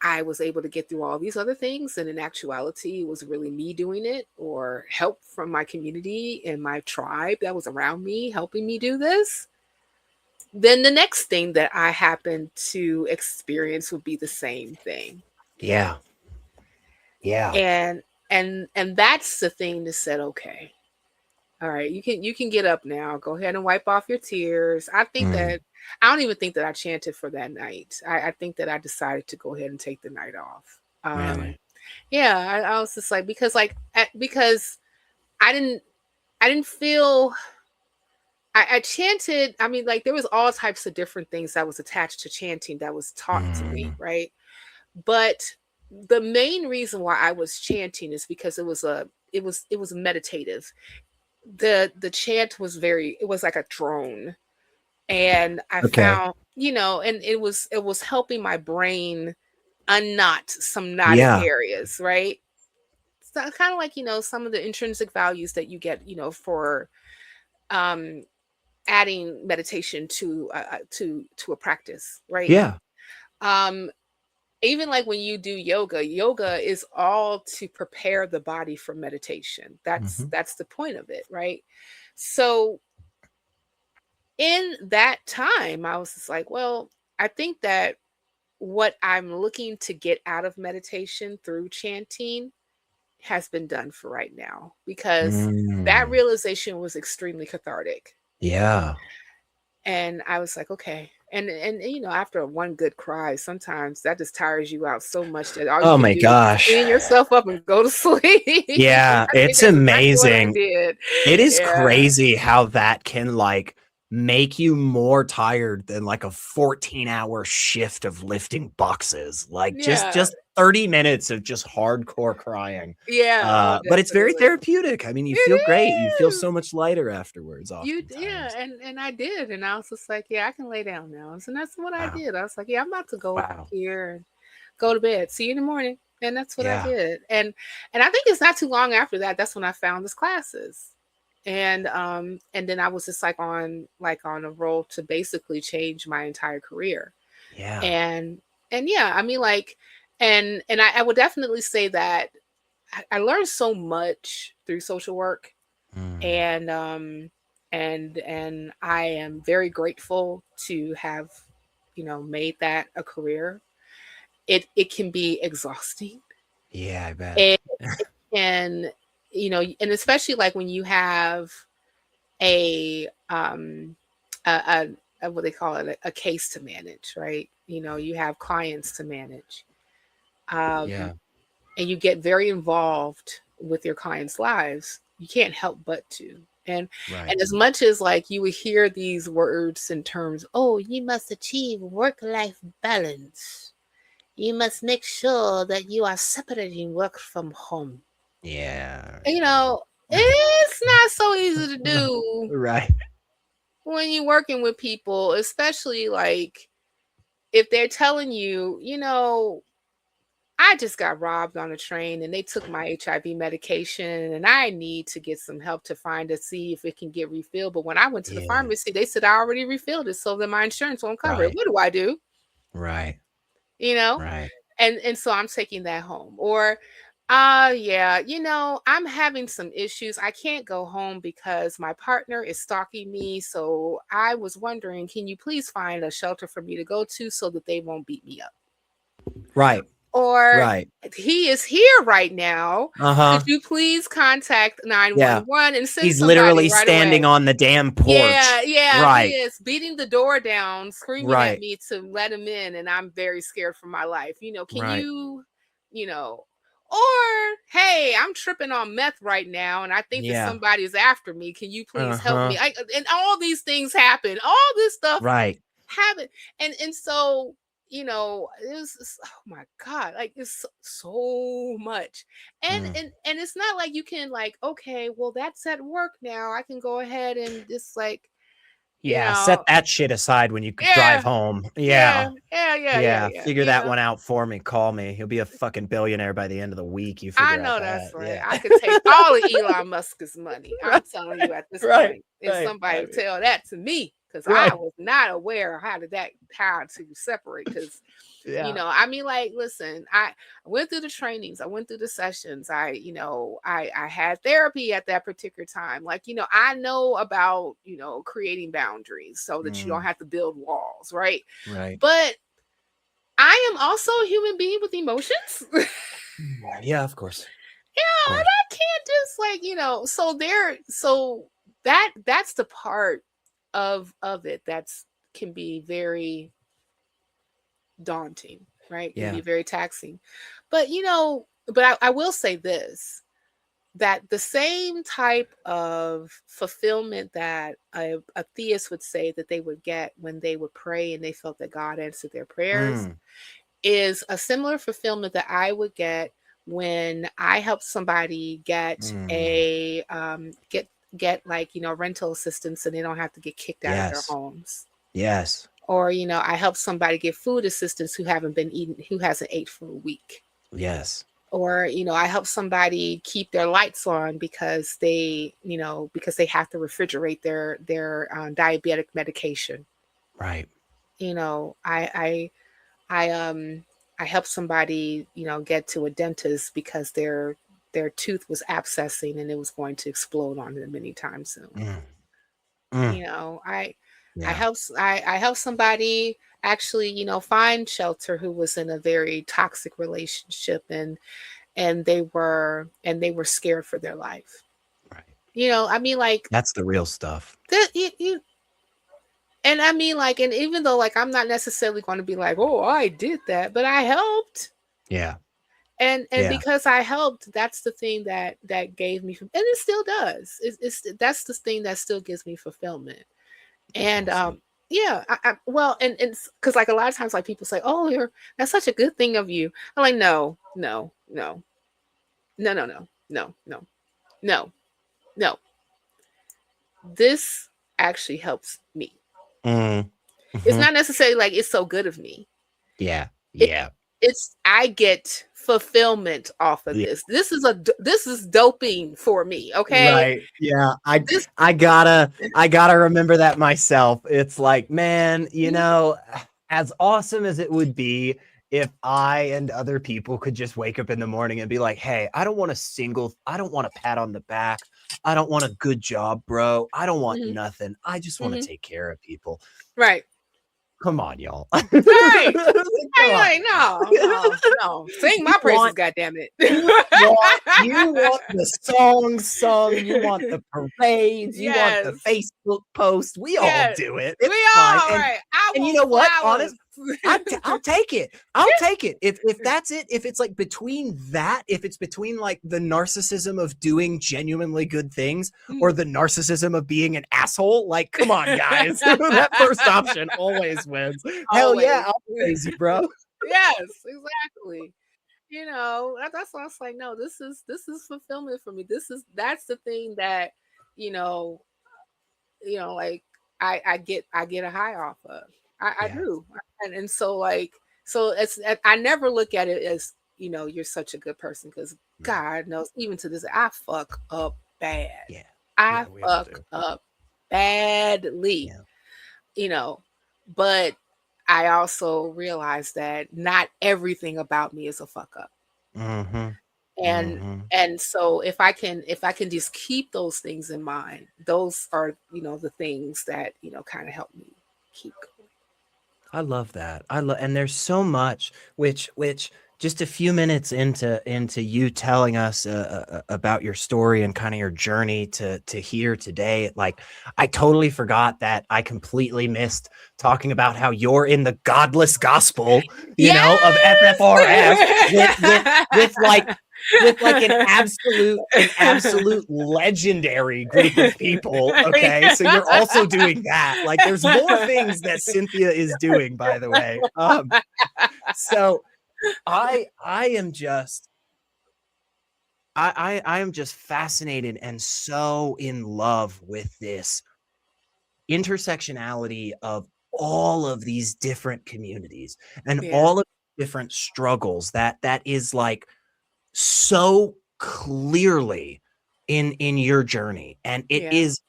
I was able to get through all these other things, and in actuality, it was really me doing it or help from my community and my tribe that was around me helping me do this, then the next thing that I happened to experience would be the same thing. Yeah. And that's the thing that said, okay, all right, you can get up now. Go ahead and wipe off your tears. I don't even think that I chanted for that night. I think that I decided to go ahead and take the night off. Really? Yeah, I was just like, because I didn't feel. I chanted. I mean, like there was all types of different things that was attached to chanting that was taught to me, right? But the main reason why I was chanting is because it was meditative. The chant was it was like a drone, and I found, and it was helping my brain unknot some knotted areas, right? So kind of like, some of the intrinsic values that you get, for adding meditation to a practice, right? Yeah. Even like when you do yoga is all to prepare the body for meditation. That's the point of it, right? So in that time, I was just like, well, I think that what I'm looking to get out of meditation through chanting has been done for right now, because that realization was extremely cathartic. Yeah. And I was like, okay. And after one good cry, sometimes that just tires you out so much that all you Oh can my do is gosh. clean yourself up and go to sleep. Yeah, I think it's that's exactly what I amazing. did. It is Yeah. crazy how that can like make you more tired than like a 14-hour shift of lifting boxes. Like Yeah. just 30 minutes of just hardcore crying. Yeah. But it's very Definitely. therapeutic. I mean, you It feel great. You feel is. so much lighter afterwards Yeah, oftentimes. and I did, and I was just like, yeah, I can lay down now. So that's what I Wow. did. I was like, yeah, I'm about to go Wow. here and go to bed. See you in the morning. And that's what I Yeah. did. And I think it's not too long after that, that's when I found these classes. And then I was just like on a roll to basically change my entire career. Yeah. And yeah, I mean, like, and I would definitely say that I learned so much through social work, and and I am very grateful to have, made that a career. It can be exhausting. Yeah, I bet. It can, and especially like when you have a what they call it, a case to manage, right? You have clients to manage. Yeah. And you get very involved with your clients' lives. You can't help but to. And Right. and as much as like you would hear these words and terms, oh, you must achieve work-life balance. You must make sure that you are separating work from home. Yeah. It's not so easy to do Right. when you're working with people, especially like if they're telling you, I just got robbed on a train and they took my HIV medication and I need to get some help to see if it can get refilled. But when I went to the pharmacy, they said I already refilled it, so then my insurance won't cover it. What do I do? Right. Right. And so I'm taking that home. Or yeah, I'm having some issues. I can't go home because my partner is stalking me. So I was wondering, can you please find a shelter for me to go to so that they won't beat me up? Right. Or he is here right now. Could you please contact 911 and send He's somebody literally right standing away? on the damn porch. Yeah, Right. he is beating the door down, screaming at me to let him in, and I'm very scared for my life. Can you, or hey, I'm tripping on meth right now, and I think that somebody's after me. Can you please help me? And all these things happen. All this stuff happen, and so. It was, oh my God, like it's so much. And it's not like you can like, okay, well, that's at work now. I can go ahead and just like, set that shit aside when you drive home. Yeah. Figure that one out for me. Call me. He'll be a fucking billionaire by the end of the week. You figure I know out that's that. right. Yeah. I could take all of Elon Musk's money. I'm telling you at this point. If somebody would tell that to me, because I was not aware how to separate. Because like, listen, I went through the trainings, I went through the sessions, I had therapy at that particular time. Like, I know about, creating boundaries so that you don't have to build walls, right? But I am also a human being with emotions. Yeah, of course. And I can't just like, so that's the part of it can be very daunting, right? Can be very taxing. But I will say this, that the same type of fulfillment that a theist would say that they would get when they would pray and they felt that God answered their prayers is a similar fulfillment that I would get when I help somebody get a get like rental assistance and they don't have to get kicked out of their homes. Yes. Or I help somebody get food assistance who hasn't ate for a week. Yes. Or I help somebody keep their lights on because they have to refrigerate their diabetic medication. Right. I help somebody get to a dentist because their tooth was abscessing and it was going to explode on them anytime soon. I help somebody actually find shelter who was in a very toxic relationship and they were scared for their life. Right. Like that's the real stuff. And and even though like I'm not necessarily going to be like, oh, I did that, but I helped. Yeah. And because I helped, that's the thing that gave me, and it still does. That's the thing that still gives me fulfillment. And awesome. Well, and because like a lot of times like people say, oh, that's such a good thing of you. I'm like, no. This actually helps me. It's not necessarily like it's so good of me. Yeah. I get fulfillment off of this. This is doping for me. Okay. Right. Yeah. I gotta remember that myself. It's like, man, as awesome as it would be if I and other people could just wake up in the morning and be like, hey, I don't want a pat on the back. I don't want a good job, bro. I don't want nothing. I just want to take care of people. Right. Come on, y'all. Right. Come on. Like, no. Sing my praises, goddammit. You want the songs sung, you want the parades, you want the Facebook posts. We all do it. It's fine. Right. And you know what? Honest, I'll take it. I'll take it. If that's it, if it's like between that, if it's between like the narcissism of doing genuinely good things or the narcissism of being an asshole, like, come on, guys. That first option always wins. Hell yeah, I'll praise you, bro. Yes, exactly. You know, that's why I was like, no, this is fulfillment for me. That's the thing that, you know, like I get a high off of. I do. And so like, I never look at it as, you know, you're such a good person, because God knows, even to this, I fuck up bad. Yeah. I fuck up badly. Yeah. You know, but I also realize that not everything about me is a fuck up. And so if I can just keep those things in mind, those are, you know, the things that, you know, kind of help me keep going. I love that. And there's so much which just a few minutes into you telling us about your story and kind of your journey to here today, like, I totally forgot that I completely missed talking about how you're in the godless gospel, you know, of FFRF with like an absolute legendary group of people. Okay, so you're also doing that. Like, there's more things that Cynthia is doing, by the way. So I am just fascinated and so in love with this intersectionality of all of these different communities and all of the different struggles that is like so clearly in your journey. And it is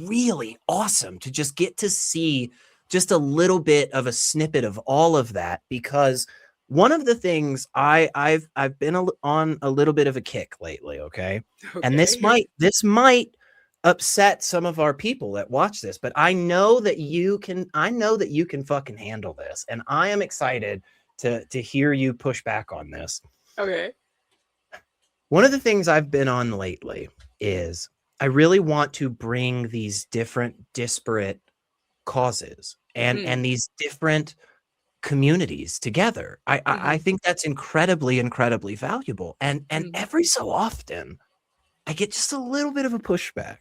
really awesome to just get to see just a little bit of a snippet of all of that, because one of the things I've been on a little bit of a kick lately, okay? And this might upset some of our people that watch this, but I know that you can fucking handle this, and I am excited to hear you push back on this. Okay. One of the things I've been on lately is I really want to bring these different disparate causes and these different communities together. I think that's incredibly valuable. And every so often I get just a little bit of a pushback.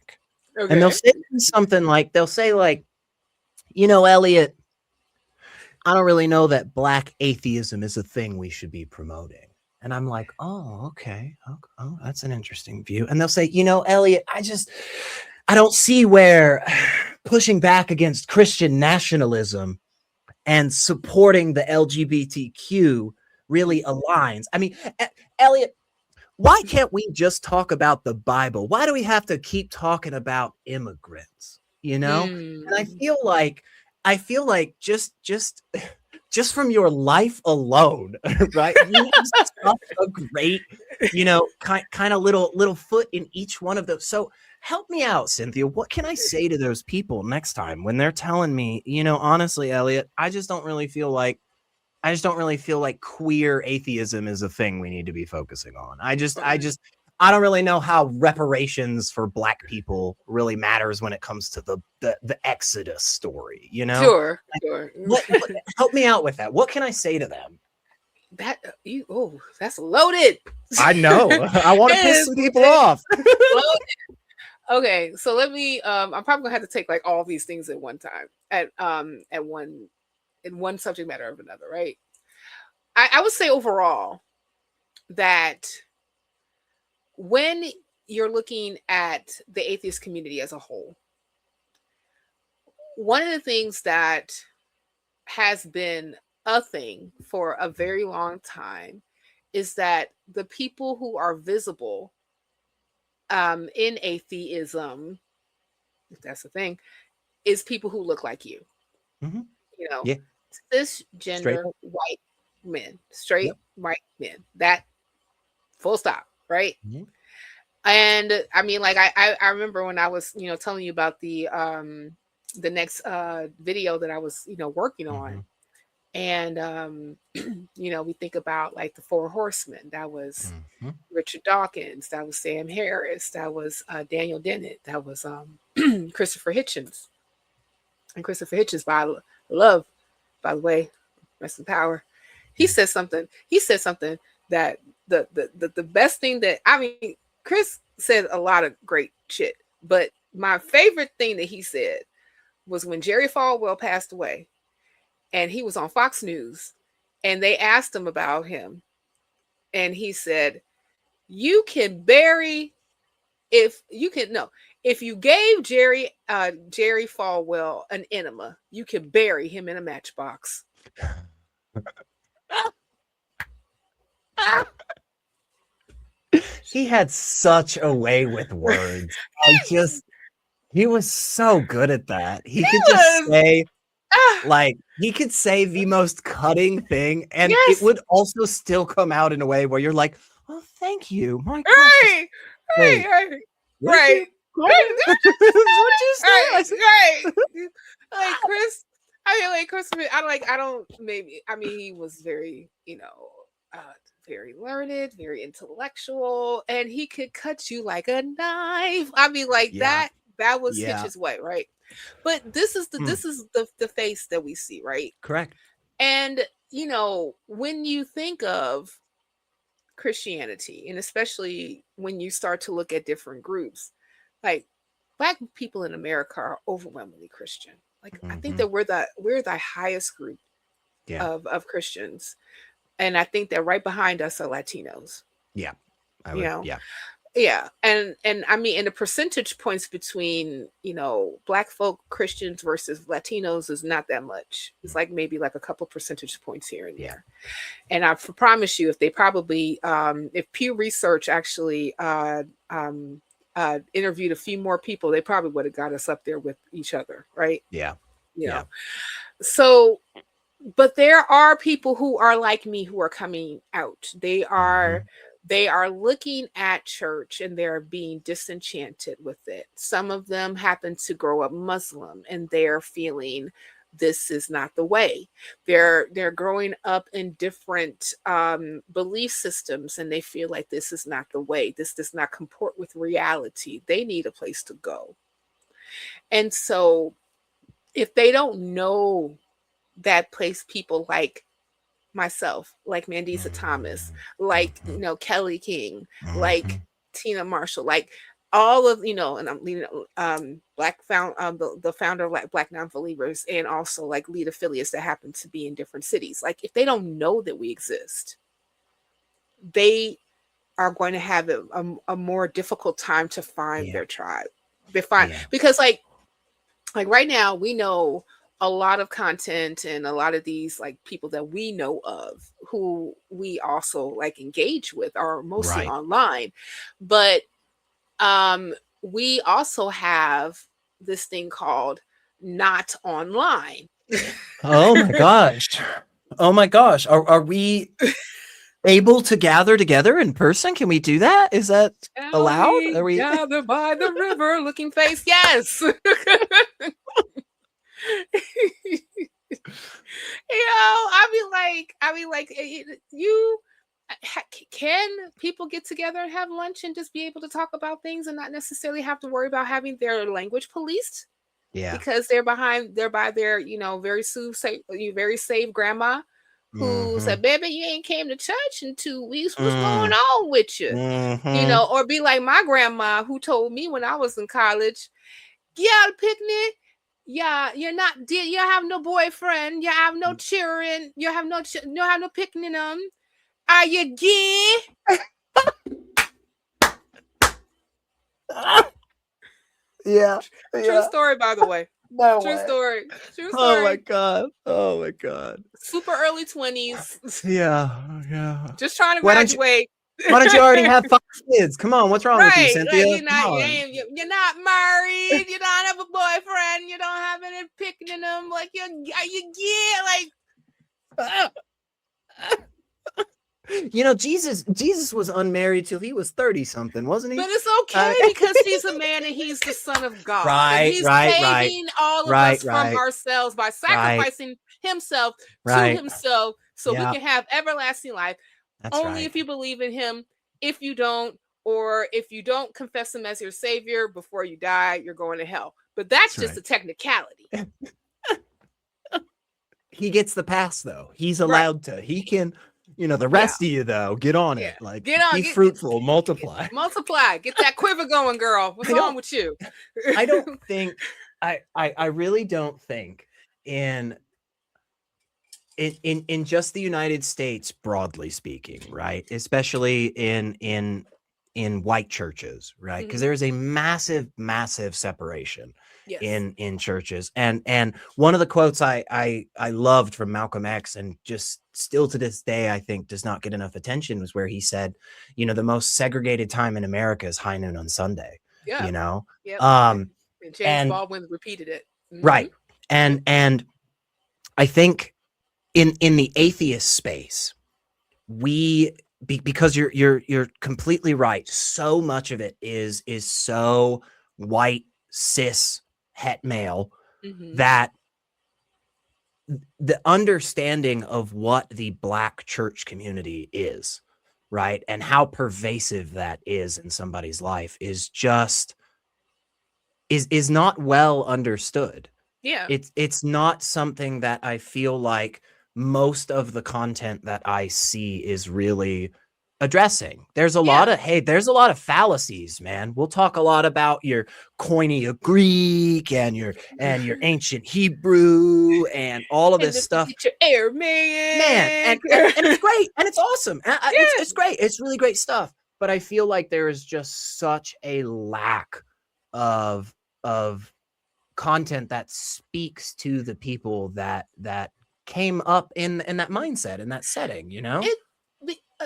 Okay. And they'll say something like, you know, Elliot, I don't really know that Black atheism is a thing we should be promoting. And I'm like, oh, okay. Oh, that's an interesting view. And they'll say, you know, Elliot, I don't see where pushing back against Christian nationalism and supporting the LGBTQ really aligns. I mean, Elliot, why can't we just talk about the Bible? Why do we have to keep talking about immigrants? You know? And I feel like just from your life alone, right? You have such a great, you know, kind of little foot in each one of those. So help me out, Cynthia. What can I say to those people next time when they're telling me, you know, honestly, Elliot, I don't really feel like queer atheism is a thing we need to be focusing on. I don't really know how reparations for Black people really matters when it comes to the Exodus story, you know? Sure. Help me out with that. What can I say to them? That's loaded. I know. I want to piss some people off. Okay, so let me. I'm probably gonna have to take like all these things at one time, in one subject matter of another, right? I would say overall that when you're looking at the atheist community as a whole, one of the things that has been a thing for a very long time is that the people who are visible in atheism, if that's the thing, is people who look like you. You know, cisgender white men, straight Yep. white men. That full stop, right? Mm-hmm. And I mean, like I remember when I was, telling you about the next video that I was, working on. And we think about like the Four Horsemen. That was Mm-hmm. Richard Dawkins. That was Sam Harris. That was Daniel Dennett. That was Christopher Hitchens. And Christopher Hitchens, by love, by the way, rest in power. He said something. He said something that the best thing that, I mean, Chris said a lot of great shit, but my favorite thing that he said was when Jerry Falwell passed away, and he was on Fox News, and they asked him about him, and he said, "You can bury if you gave Jerry Falwell an enema, you can bury him in a matchbox." He had such a way with words. He was so good at that. He could just say, like, he could say the most cutting thing, and Yes. it would also still come out in a way where you're like, "Oh, thank you, my gosh." Right. Right. Like Chris, he was very, very learned, very intellectual, and he could cut you like a knife. I mean, like that was Hitch's way, right? But this is the face that we see, right? Correct. And when you think of Christianity, and especially when you start to look at different groups, like Black people in America are overwhelmingly Christian. Like I think that we're the highest group of Christians, and I think that right behind us are Latinos. Yeah, and I mean, and the percentage points between Black folk Christians versus Latinos is not that much. It's like maybe like a couple percentage points here and there. And I promise you, if they probably if Pew Research actually interviewed a few more people, they probably would have got us up there with each other, right? So, but there are people who are like me who are coming out. They are looking at church and they're being disenchanted with it. Some of them happen to grow up Muslim and they're feeling this is not the way. They're growing up in different belief systems and they feel like this is not the way. This does not comport with reality. They need a place to go. And so if they don't know that place, people like myself, like Mandisa Thomas, like Kelly King, like Tina Marshall, like all of and I'm leading the founder of Black Non-Believers, and also like lead affiliates that happen to be in different cities. Like if they don't know that we exist, they are going to have a more difficult time to find their tribe. Because like right now we know a lot of content and a lot of these like people that we know of who we also like engage with are mostly online. But we also have this thing called not online. Oh my gosh. Are we able to gather together in person? Can we do that? Is that allowed? Are we gather by the river looking face? Yes. Can people get together and have lunch and just be able to talk about things and not necessarily have to worry about having their language policed? Because they're by their very safe grandma who said, "Baby, you ain't came to church in 2 weeks. What's going on with you?" Or be like my grandma who told me when I was in college, "Yeah, picnic. Yeah, you have no boyfriend. You have no children. You have no picnic them. Are you gay?" True story, by the way. True story. Oh my god. Super early 20s. Yeah. Just trying to graduate. Why don't you already have 5 kids? Come on, what's wrong with you, Cynthia? Like you're not married. You don't have a boyfriend. You don't have any picking them. Like you gay. Like You know, Jesus was unmarried till he was 30 something, wasn't he? But it's okay because he's a man and he's the Son of God. And he's saving all of us from ourselves by sacrificing himself to himself so we can have everlasting life. That's only if you believe in him. If you don't, or if you don't confess him as your savior before you die, you're going to hell. But that's just a technicality. He gets the pass, though. He's allowed to. He can, you know, the rest of you, though, get on it. Like, get on, be fruitful, multiply. Multiply. Get that quiver going, girl. What's wrong with you? I don't think, I really don't think in just the United States, broadly speaking, right? Especially in white churches, right? Because there's a massive separation in churches. And one of the quotes I loved from Malcolm X, and just still to this day, I think does not get enough attention, was where he said, you know, the most segregated time in America is high noon on Sunday. You know? And James Baldwin repeated it. Right. And I think in the atheist space, because you're completely right. So much of it is so white, cis, het male that the understanding of what the Black church community is, right, and how pervasive that is in somebody's life is not well understood. It's not something that I feel like most of the content that I see is really addressing. There's a lot of fallacies, man. We'll talk a lot about your Koine Greek and your ancient Hebrew and all of this stuff. Your Aramaic, man, and it's great and it's awesome. It's great. It's really great stuff. But I feel like there is just such a lack of content that speaks to the people that came up in that mindset, in that setting, you know?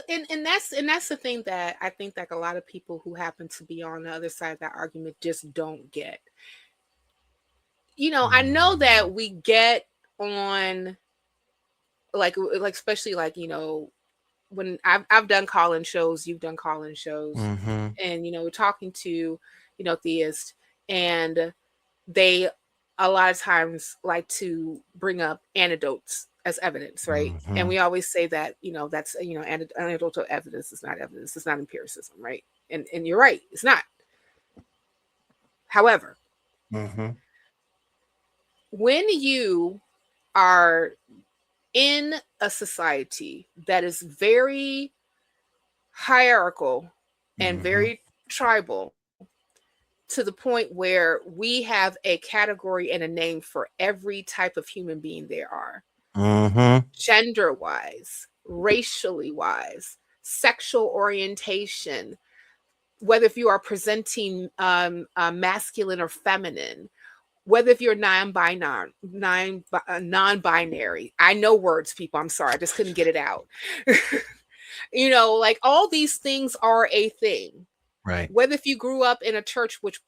And that's the thing that I think that a lot of people who happen to be on the other side of that argument just don't get. You know, I know that we get on like especially like, you know, when I've done call-in shows, you've done call-in shows, and you know, we're talking to, you know, theists, and they a lot of times like to bring up anecdotes as evidence, right? And we always say that, you know, that's, you know, anecdotal evidence is not evidence. It's not empiricism, right? And you're right, it's not. However, when you are in a society that is very hierarchical and very tribal, to the point where we have a category and a name for every type of human being there are, gender wise, racially wise, sexual orientation, whether if you are presenting masculine or feminine, whether if you're non-binary. I know words, people. I'm sorry, I just couldn't get it out. You know, like all these things are a thing. Right. Whether if you grew up in a church which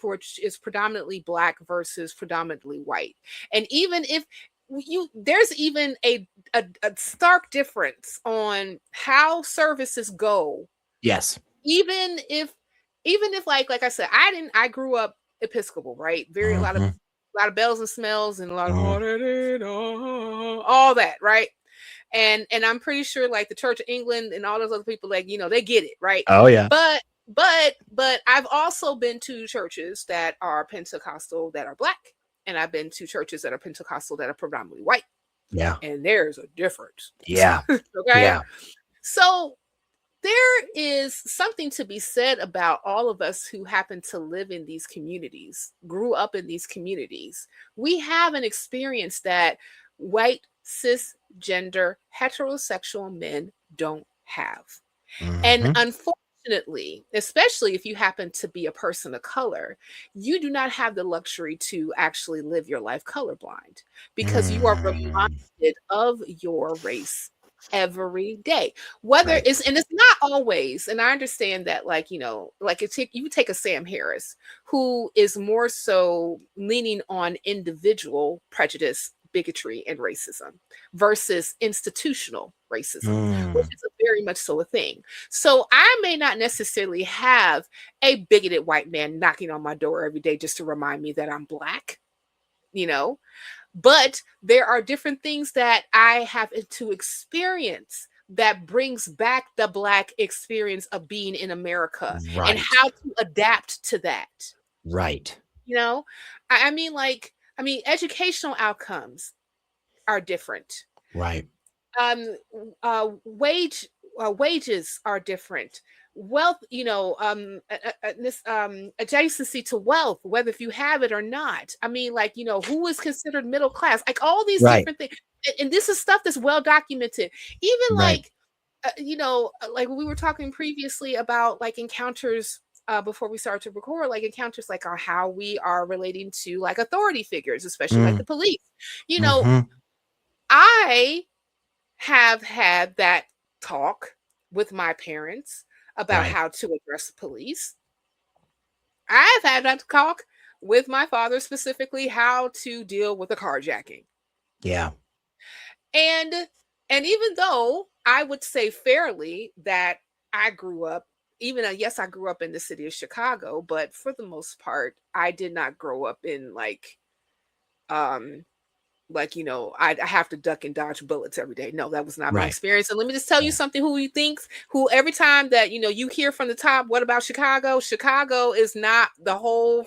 is predominantly Black versus predominantly white, and even if there's even a stark difference on how services go. Yes. Even if like I said, I grew up Episcopal, right? Very a lot of bells and smells and a lot of all that, right? And I'm pretty sure like the Church of England and all those other people, like, you know, they get it, right? Oh yeah. But I've also been to churches that are Pentecostal that are Black, and I've been to churches that are Pentecostal that are predominantly white. Yeah. And there's a difference. Yeah. Okay. Yeah. So there is something to be said about all of us who happen to live in these communities, grew up in these communities. We have an experience that white, cisgender, heterosexual men don't have. And unfortunately, especially if you happen to be a person of color, you do not have the luxury to actually live your life colorblind, because you are reminded of your race every day. Whether it's, and it's not always, and I understand that, like, you know, like you take a Sam Harris who is more so leaning on individual prejudice bigotry and racism versus institutional racism, which is very much so a thing. So I may not necessarily have a bigoted white man knocking on my door every day just to remind me that I'm Black, you know, but there are different things that I have to experience that brings back the Black experience of being in America and how to adapt to that. Right. You know, I mean, educational outcomes are different. Right. Wages are different. Wealth, this adjacency to wealth, whether if you have it or not. I mean, like, you know, who is considered middle class? Like all these different things, and this is stuff that's well documented. Even like, like we were talking previously about like encounters. Before we start to record, like encounters like on how we are relating to like authority figures, especially like the police. You know, I have had that talk with my parents about how to address the police. I've had that talk with my father specifically how to deal with a carjacking. Yeah. And even though I would say fairly that I grew up, yes, I grew up in the city of Chicago, but for the most part, I did not grow up in like, you know, I have to duck and dodge bullets every day. No, that was not my experience. And let me just tell you something, who every time that, you know, you hear from the top, what about Chicago? Chicago is not the whole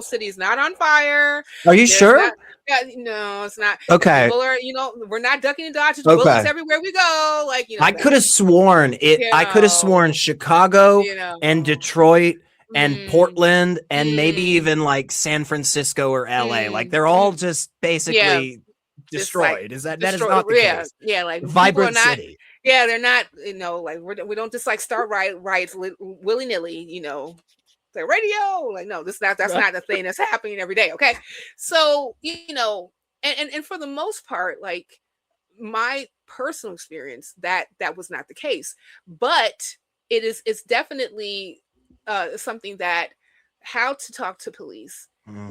city is not on fire. Are you sure? No, it's not. Okay. People are, you know, we're not ducking and dodging bullets everywhere we go. Like, you know, I could have sworn I could have sworn Chicago and Detroit and Portland and maybe even like San Francisco or LA. Like they're all just basically destroyed. Is that is not the case? Yeah, like vibrant city. Yeah, they're not, you know, like we don't just like start riots willy-nilly, you know. The radio, like, no, that's not the thing that's happening every day. Okay. So, you know, and for the most part, like my personal experience, that was not the case, but it's definitely something that how to talk to police.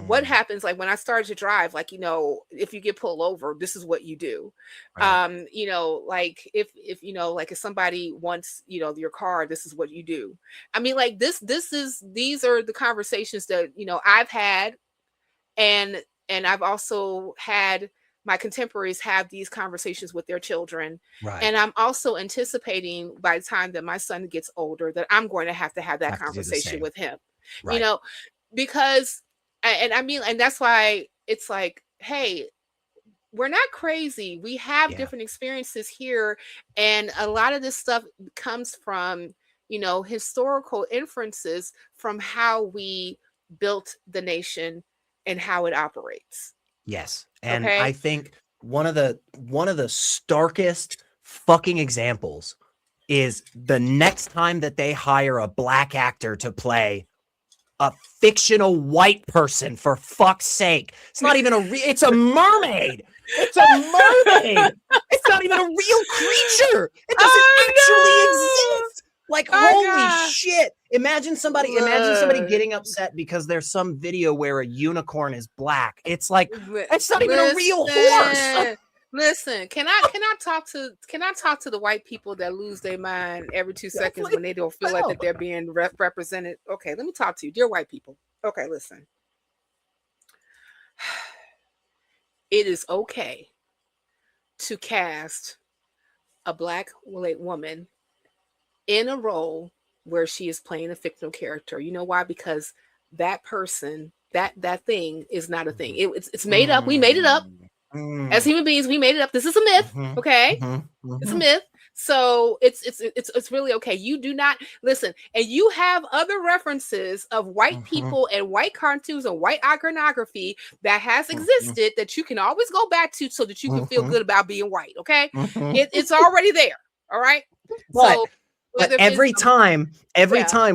What happens, like when I started to drive, like, you know, if you get pulled over, this is what you do. You know, like if you know, like if somebody wants, you know, your car, this is what you do. I mean, like these are the conversations that, you know, I've had, and I've also had my contemporaries have these conversations with their children. And I'm also anticipating by the time that my son gets older that I'm going to have that conversation with him. You know, because and I mean, and that's why it's like, hey, we're not crazy. We have different experiences here. And a lot of this stuff comes from, you know, historical inferences from how we built the nation and how it operates. Yes. And I think one of the starkest fucking examples is the next time that they hire a Black actor to play a fictional white person, for fuck's sake. It's not even it's a mermaid. It's a mermaid. It's not even a real creature. It doesn't actually exist. Like, holy shit. Imagine somebody getting upset because there's some video where a unicorn is black. It's like, it's not even a real horse. Listen, can I talk to the white people that lose their mind every 2 seconds when they don't feel like that they're being represented? Okay, let me talk to you, dear white people. Okay, listen. It is okay to cast a Black woman in a role where she is playing a fictional character. You know why? Because that person, that thing is not a thing. It's made up. We made it up. As human beings, we made it up. This is a myth. Okay. It's a myth. So it's really okay. You do not listen, and you have other references of white people and white cartoons and white iconography that has existed that you can always go back to so that you can feel good about being white. Okay. It's already there. All right. But every time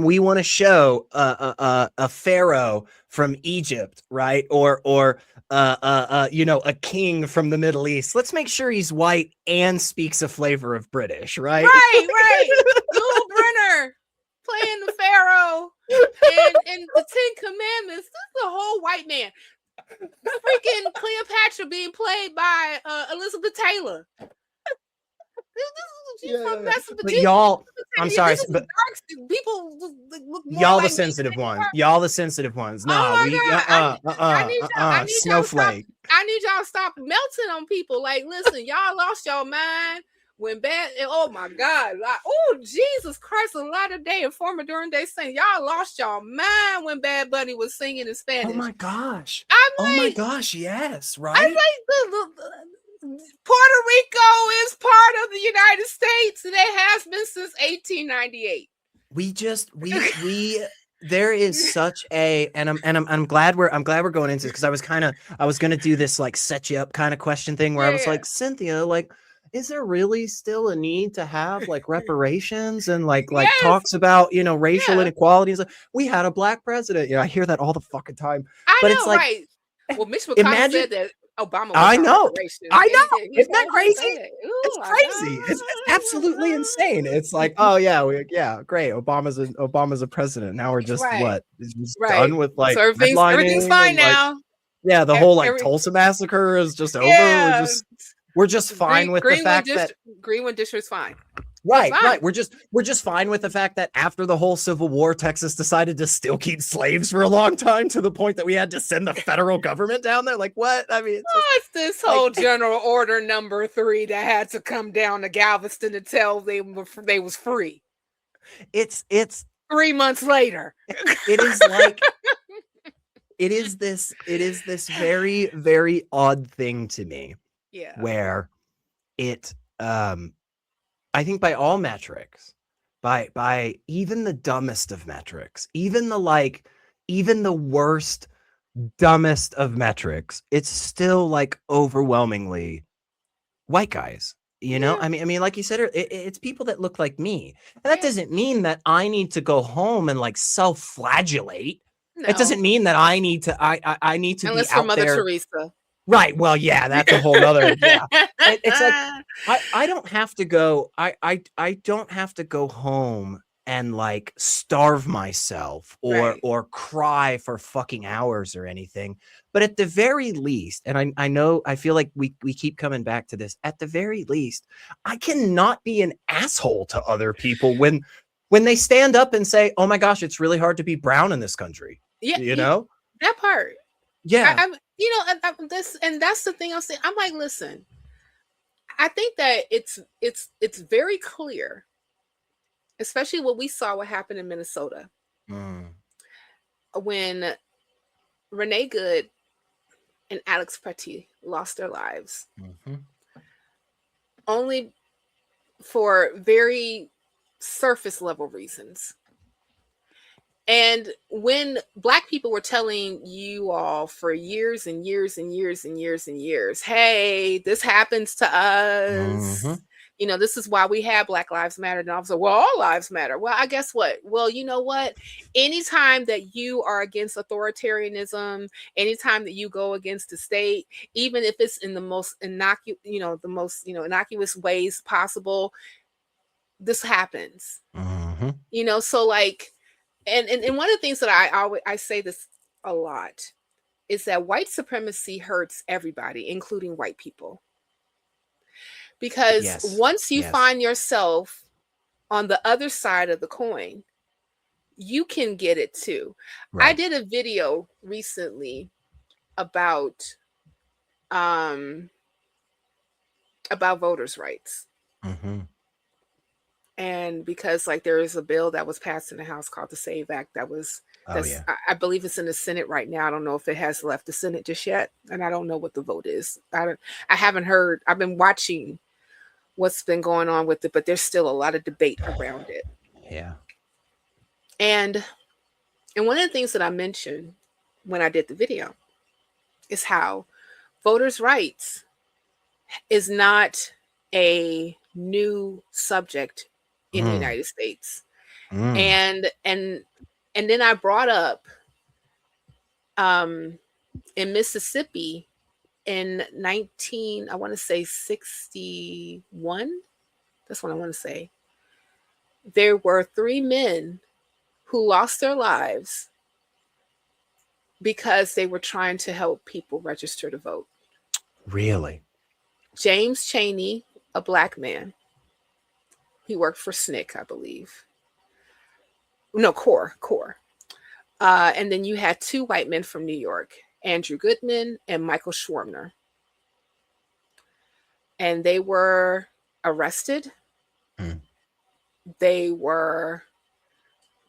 we want to show a pharaoh from Egypt, right, or you know, a king from the Middle East, let's make sure he's white and speaks a flavor of British, right? Right. Yul Brynner playing the pharaoh and the 10 Commandments. This is a whole white man. Freaking Cleopatra being played by Elizabeth Taylor. She's from Yeah. But Mesopotamia. y'all, I'm sorry, This is but dark. People look more y'all the like me sensitive than they ones. are. Y'all the sensitive ones. Oh Nah, my we God. I need y'all to stop. snowflake. I need y'all to stop melting on people. Like, listen, y'all lost your mind when bad. Oh my God. Like, oh, Jesus Christ, a lot of day and former during day saying y'all lost your mind when Bad Bunny was singing in Spanish. Oh my gosh. I'm Oh my like, gosh, yes, I'm right? like, Puerto Rico is part of the United States, and it has been since 1898. We there is such a, and I'm glad we're going into this, because I was gonna do this like set you up kind of question thing where I was Yeah. like, Cynthia, like, is there really still a need to have like reparations and like Yes. talks about, you know, racial Yeah. inequalities? Like, we had a black president. You know, I hear that all the fucking time. I But know, it's like, right? Well, Mitch McConnell imagine, said that Obama was I our know, reparations. I Yeah, he know. did. He Isn't that did crazy? say that. It's Ooh, my crazy. It's absolutely insane. It's like, oh yeah, great. Obama's a president. Now we're just right, just right. done with like So everything's redlining fine and like, now. yeah, the whole like Every Tulsa massacre is just over. yeah, We're just fine with the fact that Greenwood District's fine. right. We're just fine with the fact that after the whole Civil War, Texas decided to still keep slaves for a long time, to the point that we had to send the federal government down there. Like, what? I mean, What's this whole General Order number 3 that had to come down to Galveston to tell they was free? It's 3 months later. it is like it is this very, very odd thing to me. Yeah. Where it I think by all metrics, by even the dumbest of metrics, even the worst, dumbest of metrics, it's still like overwhelmingly white guys. You know, Yeah. I mean, like you said, it's people that look like me. And that doesn't mean that I need to go home and like self-flagellate. No. It doesn't mean that I need to Unless be for out Mother there. Teresa. Right. Well, yeah, that's a whole nother. Yeah. It's like I don't have to go. I don't have to go home and like starve myself or cry for fucking hours or anything. But at the very least, and I know I feel like we keep coming back to this. At the very least, I cannot be an asshole to other people when they stand up and say, "Oh my gosh, it's really hard to be brown in this country." Yeah, you know that part. Yeah. I'm that's the thing I'm saying. I'm like, listen, I think that it's very clear, especially what we saw what happened in Minnesota when Renee Good and Alex Petty lost their lives, only for very surface level reasons. And when Black people were telling you all for years and years and years and years and years, hey, this happens to us. You know, this is why we have Black Lives Matter. And I was like, well, all lives matter. Well, I guess what? Well, you know what? Anytime that you are against authoritarianism, anytime that you go against the state, even if it's in the most innocuous ways possible, this happens. You know, so like, and one of the things that I say this a lot is that white supremacy hurts everybody, including white people. Because once you find yourself on the other side of the coin, you can get it too. Right. I did a video recently about voters' rights. And because like there is a bill that was passed in the House called the SAVE Act I believe it's in the Senate right now. I don't know if it has left the Senate just yet, and I don't know what the vote is. I haven't heard. I've been watching what's been going on with it, but there's still a lot of debate around it. Yeah. And one of the things that I mentioned when I did the video is how voters' rights is not a new subject in the United States. And then I brought up in Mississippi in 61. That's what I want to say. There were 3 men who lost their lives because they were trying to help people register to vote. Really? James Chaney, a black man, he worked for SNCC, I believe. No, CORE. And then you had two white men from New York, Andrew Goodman and Michael Schwerner. And they were arrested. They were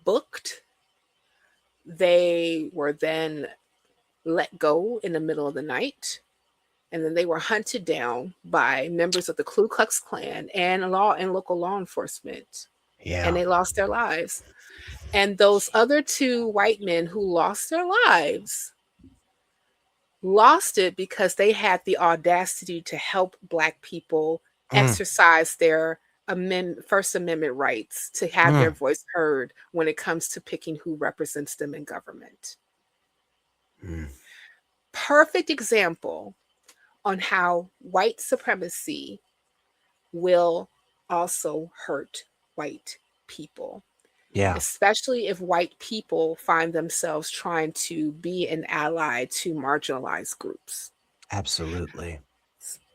booked. They were then let go in the middle of the night. And then they were hunted down by members of the Ku Klux Klan and local law enforcement. Yeah. And they lost their lives. And those other two white men who lost their lives lost it because they had the audacity to help Black people exercise their First Amendment rights to have their voice heard when it comes to picking who represents them in government. Perfect example on how white supremacy will also hurt white people. Yeah. Especially if white people find themselves trying to be an ally to marginalized groups. Absolutely.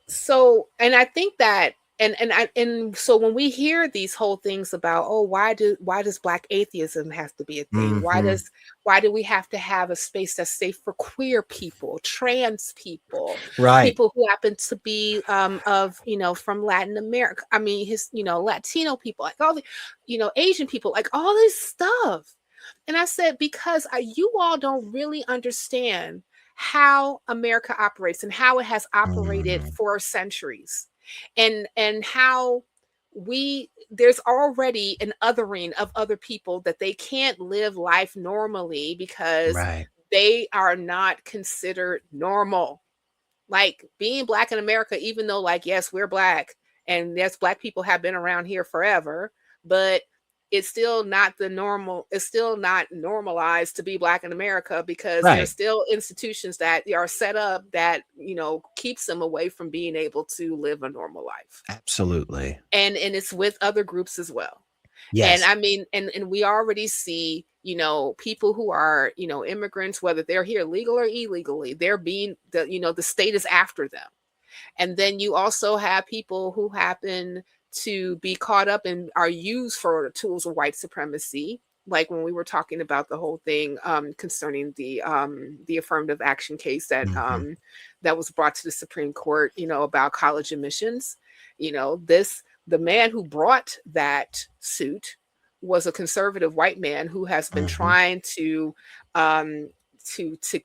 So, and I think that, and so when we hear these whole things about, oh, why does Black atheism have to be a thing? Why do we have to have a space that's safe for queer people, trans people, people who happen to be from Latin America? I mean, Latino people, like all the, Asian people, like all this stuff. And I said, because you all don't really understand how America operates and how it has operated for centuries. And how there's already an othering of other people that they can't live life normally because they are not considered normal. Like being Black in America, even though yes, we're Black and yes, Black people have been around here forever, but it's still not it's still not normalized to be Black in America because there's still institutions that are set up that, keeps them away from being able to live a normal life. Absolutely. And it's with other groups as well. Yes. And I mean, and we already see, people who are, immigrants, whether they're here legal or illegally, they're being, the state is after them. And then you also have people who happen to be caught up and are used for tools of white supremacy. Like when we were talking about the whole thing concerning the affirmative action case that that was brought to the Supreme Court, about college admissions. The man who brought that suit was a conservative white man who has been trying to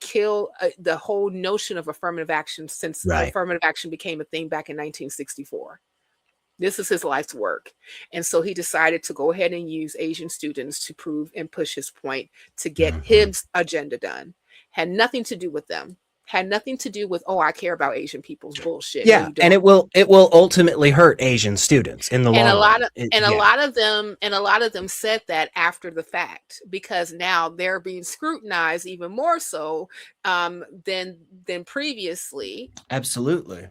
kill the whole notion of affirmative action since affirmative action became a thing back in 1964. This is his life's work. And so he decided to go ahead and use Asian students to prove and push his point to get his agenda done. Had nothing to do with them. Had nothing to do with, I care about Asian people's bullshit. Yeah, and it will ultimately hurt Asian students in the long run. A lot of them said that after the fact, because now they're being scrutinized even more so than previously. Absolutely.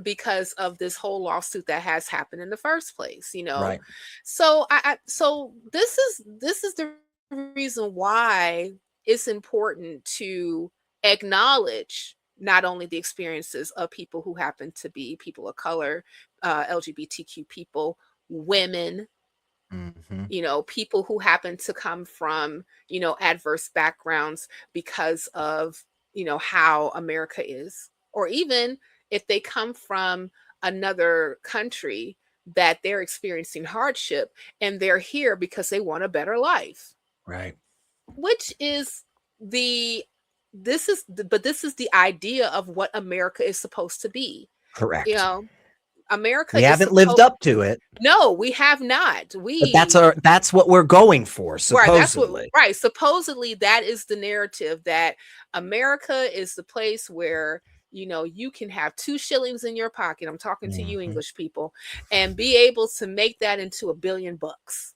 Because of this whole lawsuit that has happened in the first place, Right. So so this is the reason why it's important to acknowledge not only the experiences of people who happen to be people of color, LGBTQ people, women, people who happen to come from, adverse backgrounds because of, how America is, or even if they come from another country that they're experiencing hardship and they're here because they want a better life. Right. Which is this is the idea of what America is supposed to be. Correct. America. We haven't lived up to it. No, we have not. But that's what we're going for, supposedly. Right. Supposedly that is the narrative, that America is the place where you can have 2 shillings in your pocket. I'm talking to you English people, and be able to make that into $1 billion.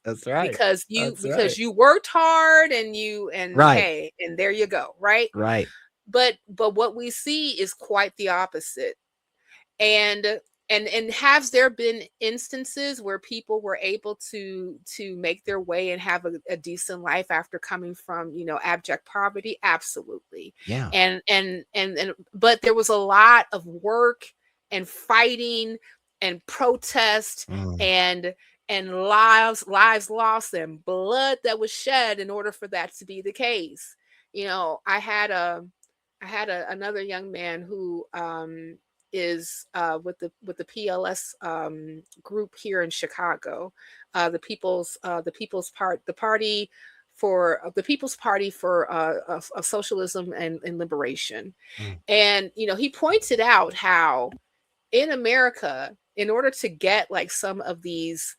That's right. Because you worked hard and hey, and there you go. Right. Right. But what we see is quite the opposite. And and has there been instances where people were able to make their way and have a decent life after coming from, you know, abject poverty? Absolutely. Yeah. And but there was a lot of work and fighting and protest and lives lost and blood that was shed in order for that to be the case. You know, I had another young man who is with the PLS group here in Chicago, the People's Party for of Socialism and Liberation. And you know, he pointed out how in America, in order to get like some of these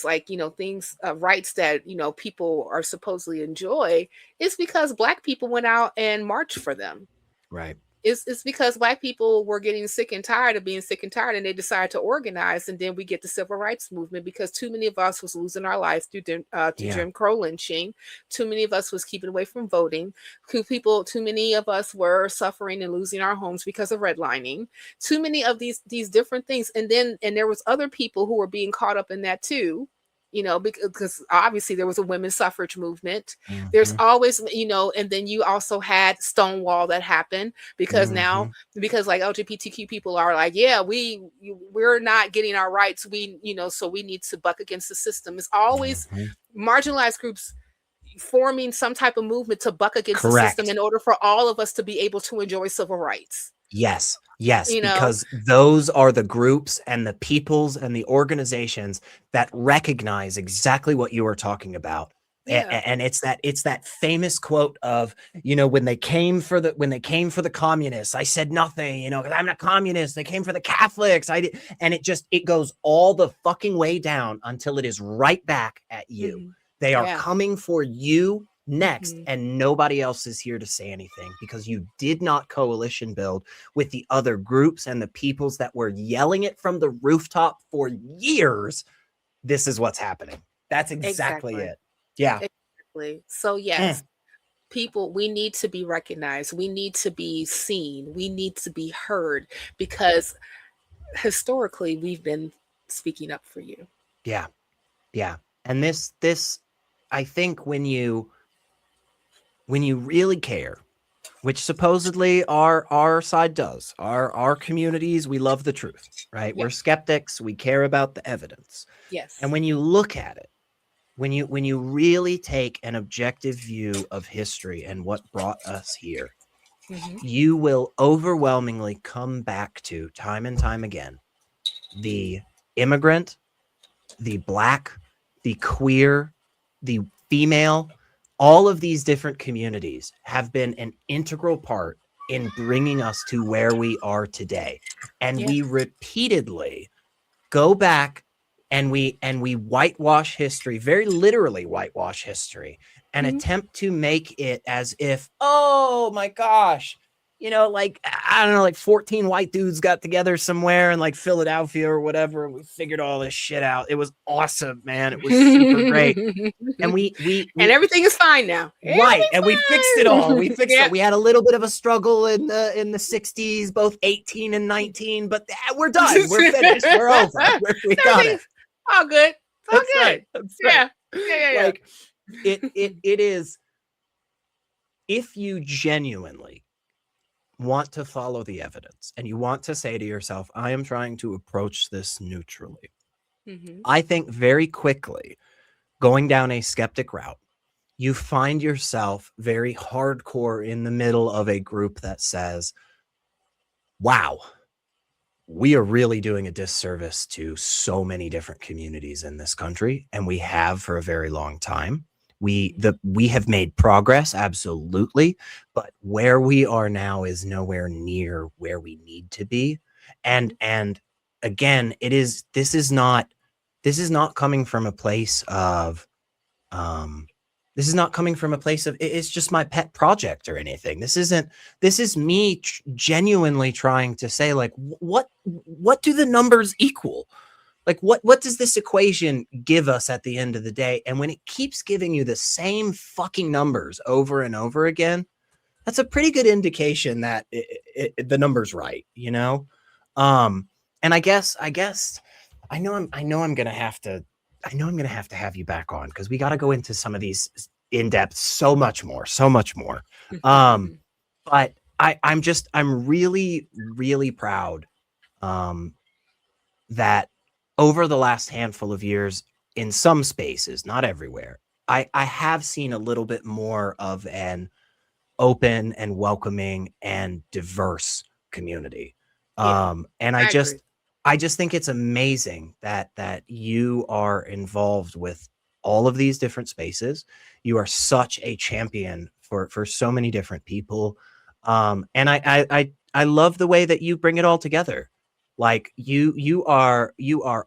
like, you know, things, rights that, you know, people are supposedly enjoy, is because Black people went out and marched for them. Right. It's because Black people were getting sick and tired of being sick and tired, and they decided to organize, and then we get the civil rights movement because too many of us was losing our lives through Jim Crow lynching. Too many of us was keeping away from voting. Too many of us were suffering and losing our homes because of redlining. Too many of these different things, and there was other people who were being caught up in that too. You know, because obviously there was a women's suffrage movement. There's always, you know, and then you also had Stonewall that happened because now, because like LGBTQ people are like, yeah, we're not getting our rights. You know, so we need to buck against the system. It's always marginalized groups forming some type of movement to buck against the system in order for all of us to be able to enjoy civil rights. Yes, because those are the groups and the peoples and the organizations that recognize exactly what you were talking about. Yeah. And it's that famous quote of, you know, when they came for the communists, I said nothing, you know, because I'm not communist. They came for the Catholics. And it goes all the fucking way down until it is right back at you. They are coming for you next, and nobody else is here to say anything because you did not coalition build with the other groups and the peoples that were yelling it from the rooftop for years. This is what's happening. That's exactly it. Yeah. Exactly. So yes, people, we need to be recognized. We need to be seen. We need to be heard because historically we've been speaking up for you. Yeah. Yeah. And this, I think when you really care, which supposedly our side does, our communities, we love the truth, right? Yep. We're skeptics. We care about the evidence. Yes. And when you look at it, when you really take an objective view of history and what brought us here, you will overwhelmingly come back to time and time again, the immigrant, the Black, the queer, the female, all of these different communities have been an integral part in bringing us to where we are today. And we repeatedly go back and we whitewash history, very literally whitewash history, and attempt to make it as if, oh my gosh, you know, like, I don't know, like 14 white dudes got together somewhere in like Philadelphia or whatever, and we figured all this shit out. It was awesome, man. It was super great. And we and everything is fine now. Right. And we fixed it all. We fixed it. We had a little bit of a struggle in the 60s, both 18 and 19, but we're done. We're finished. We're over. We got it. All good. All That's good. right. That's right. Yeah. Like it is, if you genuinely want to follow the evidence and you want to say to yourself, I am trying to approach this neutrally. I think very quickly going down a skeptic route, you find yourself very hardcore in the middle of a group that says, wow, we are really doing a disservice to so many different communities in this country. And we have for a very long time. We have made progress, absolutely, but where we are now is nowhere near where we need to be. And again, this is not coming from a place of it's just my pet project or anything. This is me genuinely trying to say, like, what do the numbers equal? Like, what does this equation give us at the end of the day? And when it keeps giving you the same fucking numbers over and over again, that's a pretty good indication that the number's right, you know? And I guess I know I'm gonna have to have you back on, because we got to go into some of these in depth so much more. But I'm really, really proud that over the last handful of years, in some spaces, not everywhere, I have seen a little bit more of an open and welcoming and diverse community. Yeah, And I agree. I just think it's amazing that you are involved with all of these different spaces. You are such a champion for so many different people. And I love the way that you bring it all together. Like you are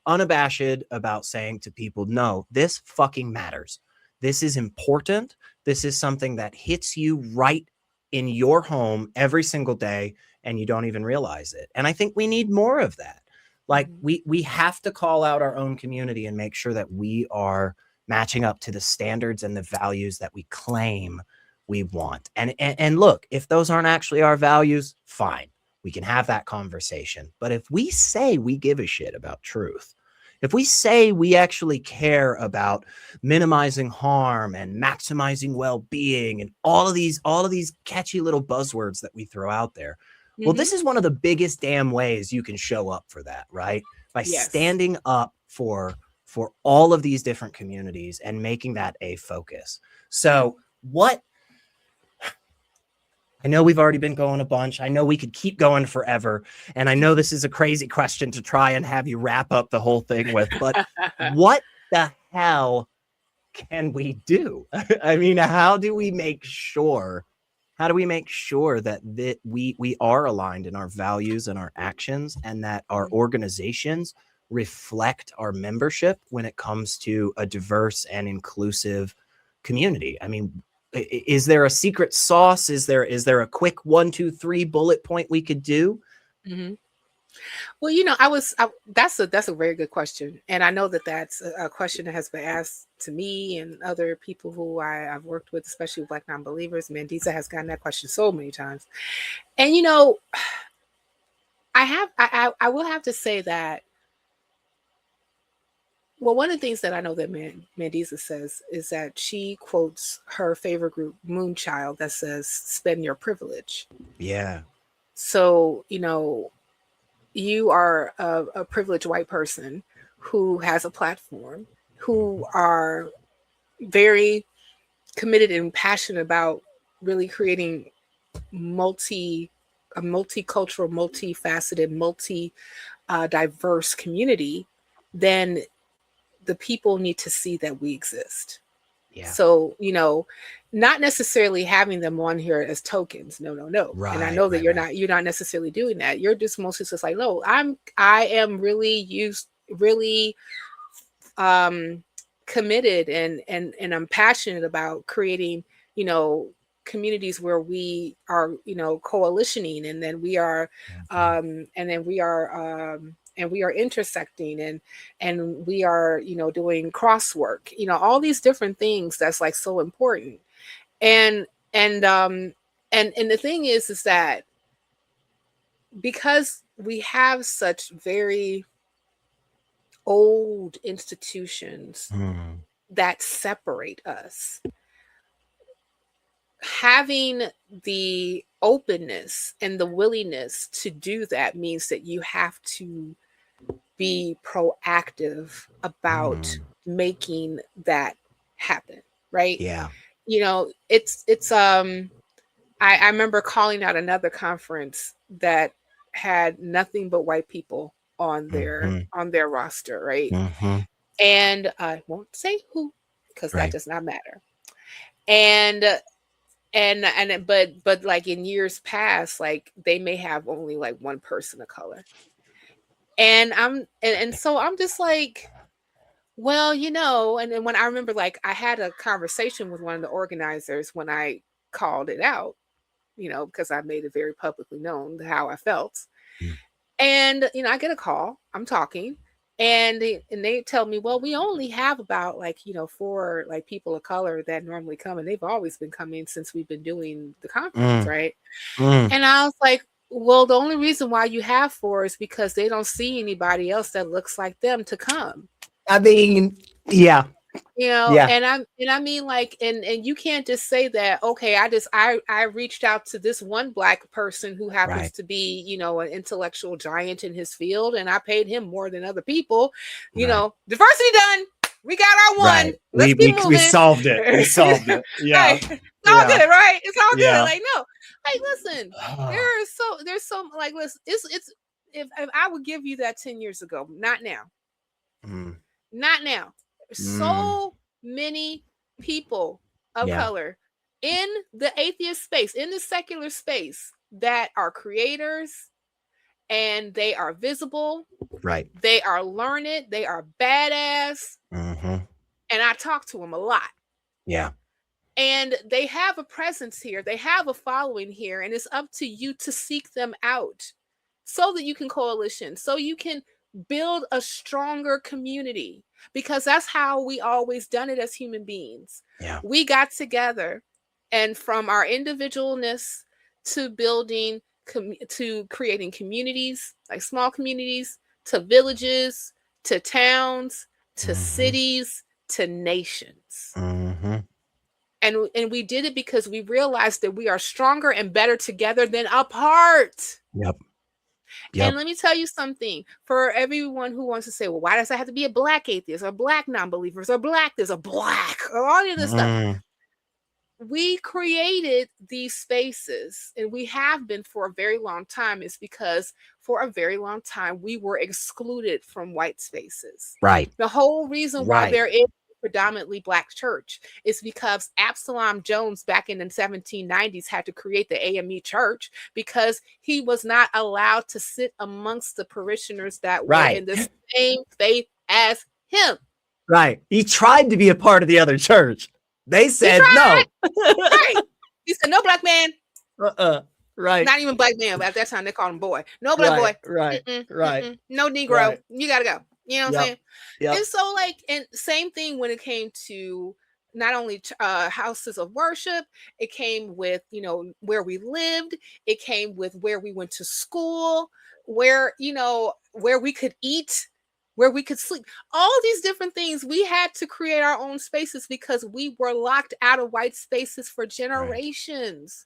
unabashed about saying to people, no, this fucking matters. This is important. This is something that hits you right in your home every single day, and you don't even realize it. And I think we need more of that. Like we have to call out our own community and make sure that we are matching up to the standards and the values that we claim we want. And look, if those aren't actually our values, fine. We can have that conversation. But if we say we give a shit about truth, if we say we actually care about minimizing harm and maximizing well-being and all of these catchy little buzzwords that we throw out there, well, this is one of the biggest damn ways you can show up for that, right? By standing up for all of these different communities and making that a focus. So what, I know we've already been going a bunch. I know we could keep going forever. And I know this is a crazy question to try and have you wrap up the whole thing with, but what the hell can we do? I mean, how do we make sure that we are aligned in our values and our actions, and that our organizations reflect our membership when it comes to a diverse and inclusive community? I mean, is there a secret sauce? Is there a quick 1, 2, 3 bullet point we could do? Well, that's a very good question. And I know that that's a question that has been asked to me and other people who I've worked with, especially Black non-believers. Mandisa has gotten that question so many times. And, I will have to say that, well, one of the things that I know that Mandisa says is that she quotes her favorite group, Moonchild, that says, spend your privilege. Yeah. So, you are a privileged white person who has a platform, who are very committed and passionate about really creating a multicultural, multifaceted, diverse community. Then the people need to see that we exist. Yeah. So, not necessarily having them on here as tokens. No. Right, and I know that right. you're not necessarily doing that. You're just mostly just like, no, I am really committed and I'm passionate about creating, communities where we are, coalitioning, and then we are and we are intersecting, and we are, doing crosswork, all these different things that's like so important. And the thing is that because we have such very old institutions that separate us, having the openness and the willingness to do that means that you have to be proactive about making that happen, right? Yeah. I remember calling out another conference that had nothing but white people on their roster, right? And I won't say who, because that does not matter. But like in years past, like they may have only like one person of color. And so I'm just like, well, and then when I remember, like, I had a conversation with one of the organizers when I called it out, because I made it very publicly known how I felt. And, I get a call, I'm talking, and they tell me, well, we only have about like, 4 like people of color that normally come, and they've always been coming since we've been doing the conference, right? And I was like, Well, the only reason why you have 4 is because they don't see anybody else that looks like them to come. I mean, yeah. You know, Yeah. and I mean, like, and you can't just say that, okay, I reached out to this one Black person who happens Right. to be, you know, an intellectual giant in his field, and I paid him more than other people. You Right. know, diversity done. We got our one. Right. Let's keep We moving. solved it. We solved it. Yeah. Right. It's all Yeah. good, right? It's all Yeah. good. Like, no, like, listen, there's so like, listen, it's if I would give you that 10 years ago, not now. Mm. Not now. So many people of Yeah. color in the atheist space, in the secular space, that are creators, and they are visible. Right. They are learned. They are badass. Mm-hmm. And I talk to them a lot. Yeah. And they have a presence here. They have a following here. And it's up to you to seek them out so that you can coalition, so you can build a stronger community, because that's how we always done it as human beings. Yeah. We got together, and from our individualness to building, to creating communities, like small communities, to villages, to towns, to cities, to nations. Mm-hmm. And we did it because we realized that we are stronger and better together than apart. Yep. And let me tell you something, for everyone who wants to say, well, why does it have to be a Black atheist or Black non-believers or Black this or Black or all of this stuff? We created these spaces, and we have been for a very long time. It's because for a very long time we were excluded from white spaces. Right. The whole reason why there is predominantly Black church is because Absalom Jones back in the 1790s had to create the AME church, because he was not allowed to sit amongst the parishioners that were in the same faith as him. Right. He tried to be a part of the other church. They said no. Right. He said, no Black man. Right. Not even Black man, but at that time they called him boy. No Black boy. Right. Right. No Negro. Right. You gotta go. You know what I'm saying? Yep. And so, like, and same thing when it came to not only houses of worship, it came with, you know, where we lived, it came with where we went to school, where, you know, where we could eat, where we could sleep, all these different things. We had to create our own spaces because we were locked out of white spaces for generations.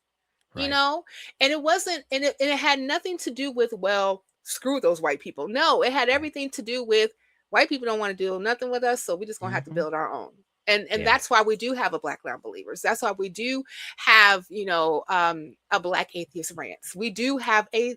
Right. You know, and it wasn't, and it had nothing to do with, well, screw those white people. No, it had everything to do with white people don't want to do nothing with us, so we're just gonna have to build our own. And that's why we do have a Black non-believers. That's why we do have, you know, a Black atheist rants. We do have a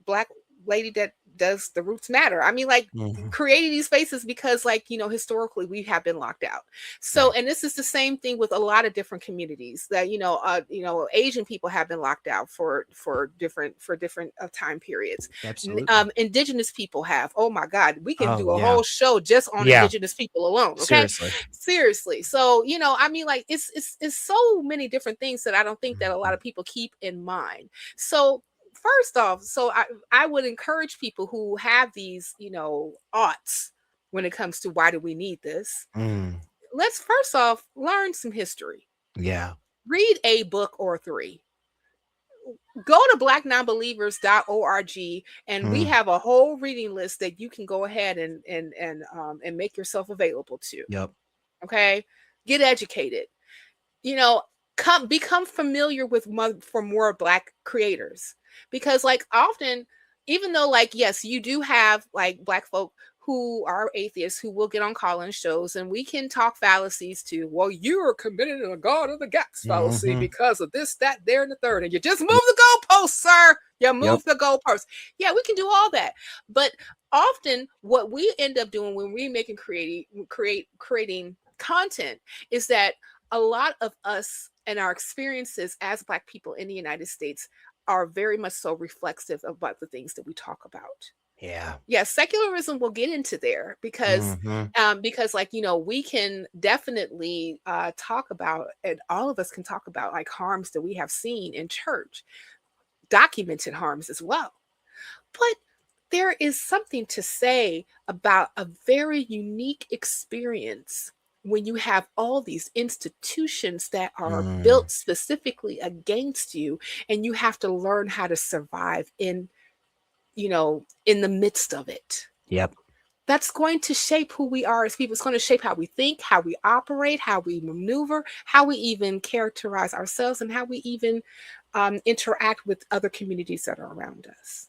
Black lady that does the Roots Matter. I mean, like, creating these spaces because, like, you know, historically we have been locked out. So, and this is the same thing with a lot of different communities that, you know, Asian people have been locked out for different time periods. Absolutely. Indigenous people have. Oh my God, we can do a whole show just on Indigenous people alone. Okay, seriously. So, you know, I mean, like, it's so many different things that I don't think that a lot of people keep in mind. So, first off, so I would encourage people who have these, you know, oughts when it comes to why do we need this. Let's first off learn some history. Yeah. Read a book or 3. Go to blacknonbelievers.org, and we have a whole reading list that you can go ahead and make yourself available to. Yep. Okay. Get educated. You know, become familiar with more Black creators. Because, like, often, even though, like, yes, you do have, like, Black folk who are atheists who will get on call-in shows, and we can talk fallacies too. Well, you're committed a God of the gaps fallacy because of this, that, there, and the third, and you just move the goalposts, sir. You move the goalposts. Yeah, we can do all that, but often what we end up doing when we making creating content is that a lot of us and our experiences as Black people in the United States are very much so reflexive about the things that we talk about. Yeah, secularism will get into there because like, you know, we can definitely talk about, and all of us can talk about, like, harms that we have seen in church, documented harms as well. But there is something to say about a very unique experience when you have all these institutions that are Mm, built specifically against you, and you have to learn how to survive in, in the midst of it. yep. That's going to shape who we are as people. It's going to shape how we think, how we operate, how we maneuver, how we even characterize ourselves, and how we even interact with other communities that are around us.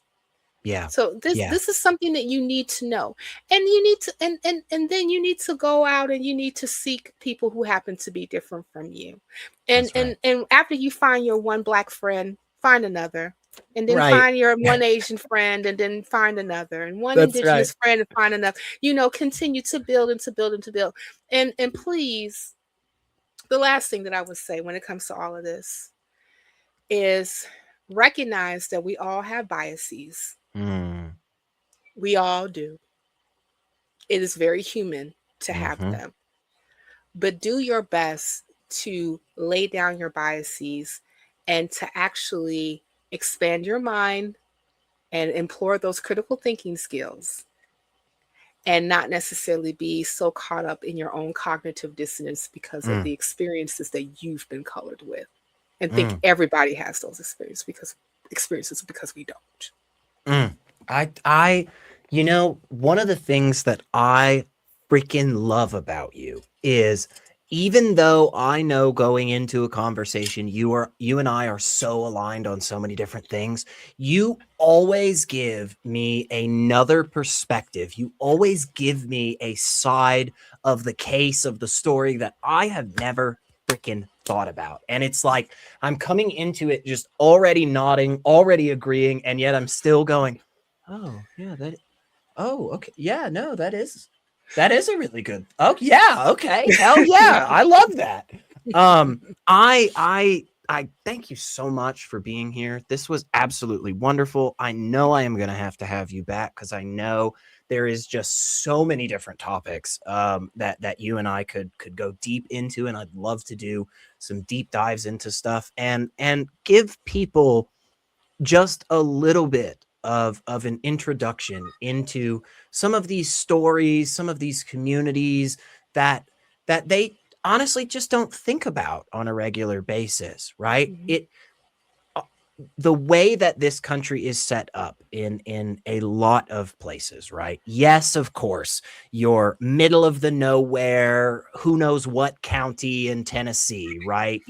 Yeah. So this Yeah. this is something that you need to know, and you need to, and then you need to go out and you need to seek people who happen to be different from you, and That's right. and and after you find your one Black friend, find another, and then Right. find your one Asian friend, and then find another, and one That's right. Indigenous friend, and find another. Continue to build and to build and to build, and please, the last thing that I would say when it comes to all of this is recognize that we all have biases. Mm, We all do. It is very human to have mm-hmm. them. But do your best to lay down your biases and to actually expand your mind and employ those critical thinking skills, and not necessarily be so caught up in your own cognitive dissonance because of Mm, the experiences that you've been colored with, and think mm, everybody has those experiences because we don't. mm. One of the things that I freaking love about you is, even though I know going into a conversation, you and I are so aligned on so many different things, you always give me another perspective. You always give me a side of the case, of the story, that I have never freaking thought about. And it's like I'm coming into it just already nodding, already agreeing, and yet I'm still going, oh, yeah, okay. Yeah, no, that is a really good. Oh, yeah, okay. Hell yeah. I love that. I thank you so much for being here. This was absolutely wonderful. I know I am going to have you back, because I know there is just so many different topics that you and I could go deep into, and I'd love to do some deep dives into stuff, and give people just a little bit of an introduction into some of these stories, some of these communities that they honestly just don't think about on a regular basis, right? Mhm. It The way that this country is set up in a lot of places, right? Yes, of course, you're middle of the nowhere, who knows what county in Tennessee, right?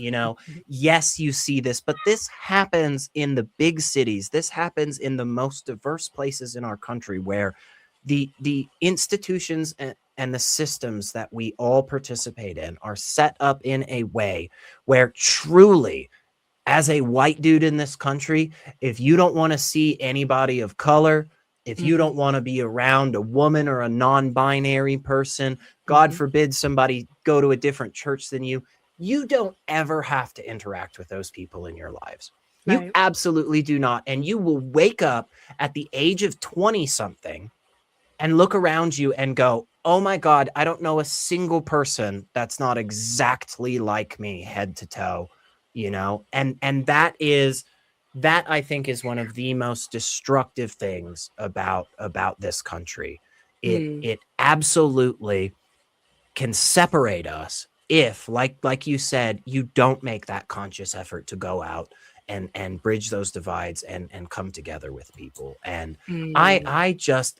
Yes, you see this, but this happens in the big cities. This happens in the most diverse places in our country, where the institutions and the systems that we all participate in are set up in a way where, truly, as a white dude in this country, if you don't want to see anybody of color, if you Mhm. don't want to be around a woman or a non-binary person, God Mhm. forbid somebody go to a different church than you don't ever have to interact with those people in your lives. You Right. absolutely do not. And you will wake up at the age of 20 something and look around you and go, oh my God, I don't know a single person that's not exactly like me, head to toe, and that I think is one of the most destructive things about this country. It Mm. it absolutely can separate us if, like you said, you don't make that conscious effort to go out and bridge those divides and come together with people. And Mm.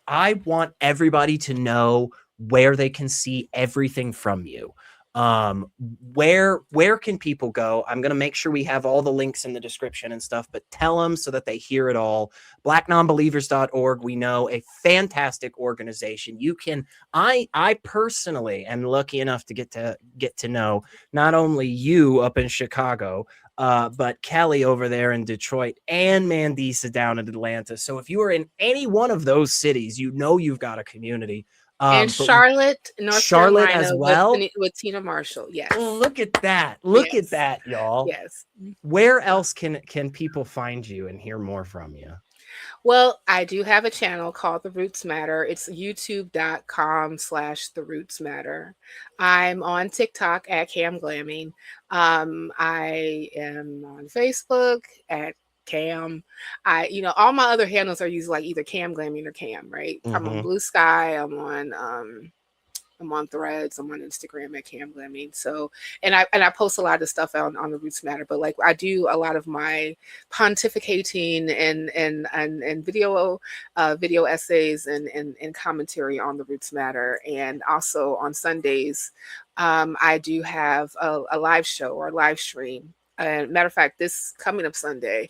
I want everybody to know where they can see everything from you. Where can people go? I'm going to make sure we have all the links in the description and stuff, but tell them so that they hear it all. blacknonbelievers.org, we know, a fantastic organization. I personally am lucky enough to get to know not only you up in Chicago, but Kelly over there in Detroit, and Mandisa down in Atlanta. So if you are in any one of those cities, you've got a community. And But Charlotte, North Charlotte Carolina, as with well. Tina Marshall. Yes. Look at that. Look at Yes. that, y'all. Yes. Where else can people find you and hear more from you? Well, I do have a channel called The Roots Matter. It's youtube.com/The Roots Matter. I'm on TikTok at Cam Glamming. I am on Facebook at Cam. All my other handles are used like either Cam Glamming or Cam, right? I'm on Mm-hmm. Blue Sky. I'm on I'm on Threads. I'm on Instagram at Cam Glamming. So, and I post a lot of stuff on the Roots Matter. But like I do a lot of my pontificating and video essays and commentary on the Roots Matter, and also on Sundays, I do have a live show or a live stream. Matter of fact, this coming up Sunday,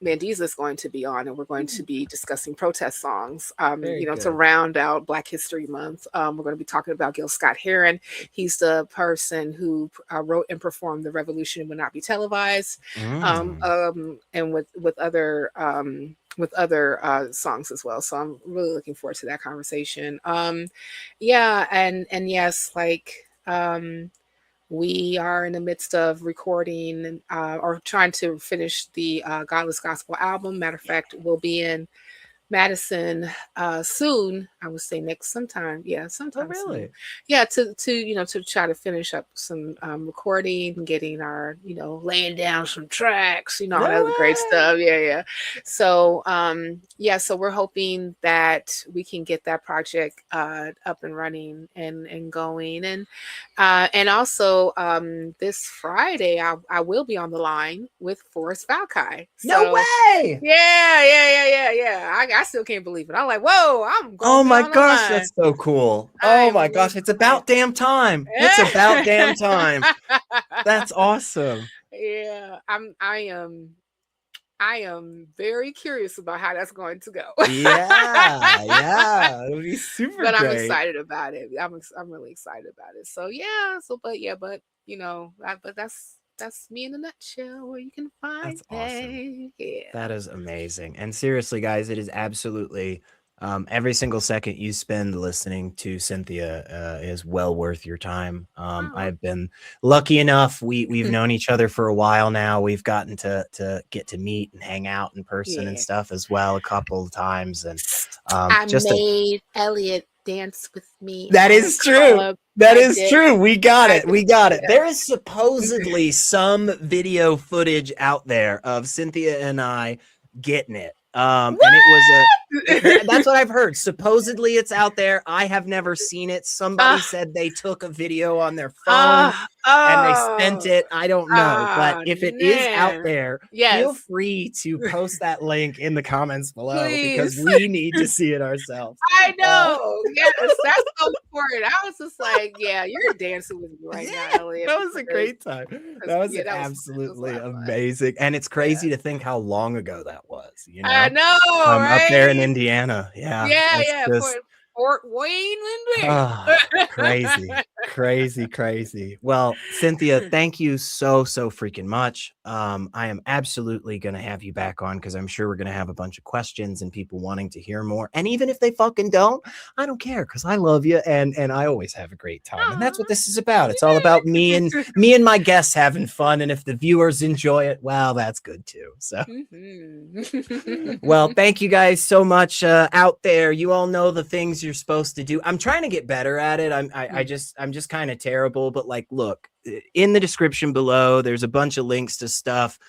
Mandiza is going to be on, and we're going to be discussing protest songs, to round out Black History Month. We're going to be talking about Gil Scott-Heron. He's the person who wrote and performed The Revolution Will Not Be Televised, and with other songs as well. So I'm really looking forward to that conversation. And yes, like, we are in the midst of recording or trying to finish the Godless Gospel album. Matter of fact, we'll be in Madison soon. I would say sometime. Yeah, sometime. Oh, really? Soon. Yeah, to try to finish up some recording, getting our laying down some tracks, all that other great stuff. Yeah. So so we're hoping that we can get that project up and running and going, and also this Friday I will be on the line with Forrest Valkai. No way! Yeah. I still can't believe it. I'm like, whoa, I'm going. Oh my gosh, that's so cool. Oh my gosh, it's about damn time. It's about damn time. That's awesome. Yeah, I am very curious about how that's going to go. Yeah, it'll be super but great. I'm excited about it. I'm really excited about it. So yeah, but that's me in a nutshell, where you can find That's awesome. Yeah. That is amazing. And seriously, guys, it is absolutely every single second you spend listening to Cynthia is well worth your time. I've been lucky enough. We've known each other for a while now. We've gotten to get to meet and hang out in person and stuff as well a couple of times. And I made Elliot dance with me. That is true. That is true. We got it. There is supposedly some video footage out there of Cynthia and I getting it. And it was that's what I've heard. Supposedly it's out there. I have never seen it. Somebody said they took a video on their phone and they sent it. I don't know. But if it is out there, feel free to post that link in the comments below, because we need to see it ourselves. I know. Yes, that's so important. I was just like, yeah, you're dancing with me right now, Elliot. That was a great time. That was absolutely amazing. And it's crazy to think how long ago that was. I know, right? Up there in Indiana. Yeah. Fort Wayne, Indiana. Crazy. Well, Cynthia, thank you so freaking much. I am absolutely going to have you back on, because I'm sure we're going to have a bunch of questions and people wanting to hear more. And even if they fucking don't, I don't care, because I love you and I always have a great time. And that's what this is about. It's all about me and my guests having fun. And if the viewers enjoy it, well, that's good too. So, well, thank you guys so much out there. You all know the things you're supposed to do. I'm trying to get better at it. I'm just kind of terrible, but like, look, in the description below, there's a bunch of links to stuff,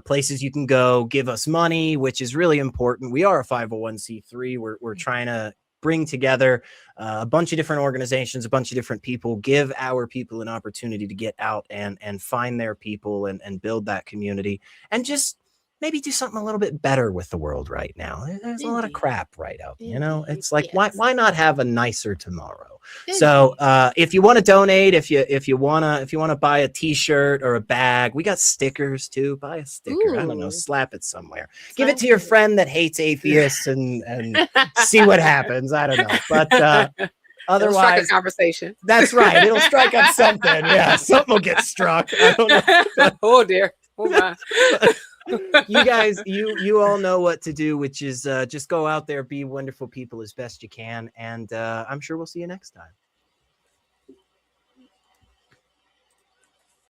places you can go give us money, which is really important. We are a 501c3. We're trying to bring together a bunch of different organizations, a bunch of different people, give our people an opportunity to get out and find their people and build that community, and just maybe do something a little bit better with the world right now. There's a lot of crap right out. It's like, why not have a nicer tomorrow? So if you want to donate, if you want to buy a t-shirt or a bag, we got stickers too. Buy a sticker. I don't know, slap it somewhere. Give it to your friend that hates atheists and see what happens. I don't know. But otherwise, it'll strike a conversation. That's right. It'll strike up something. Yeah, something will get struck. I don't know. Oh dear. Oh my. You guys, you all know what to do, which is just go out there, be wonderful people as best you can, and I'm sure we'll see you next time.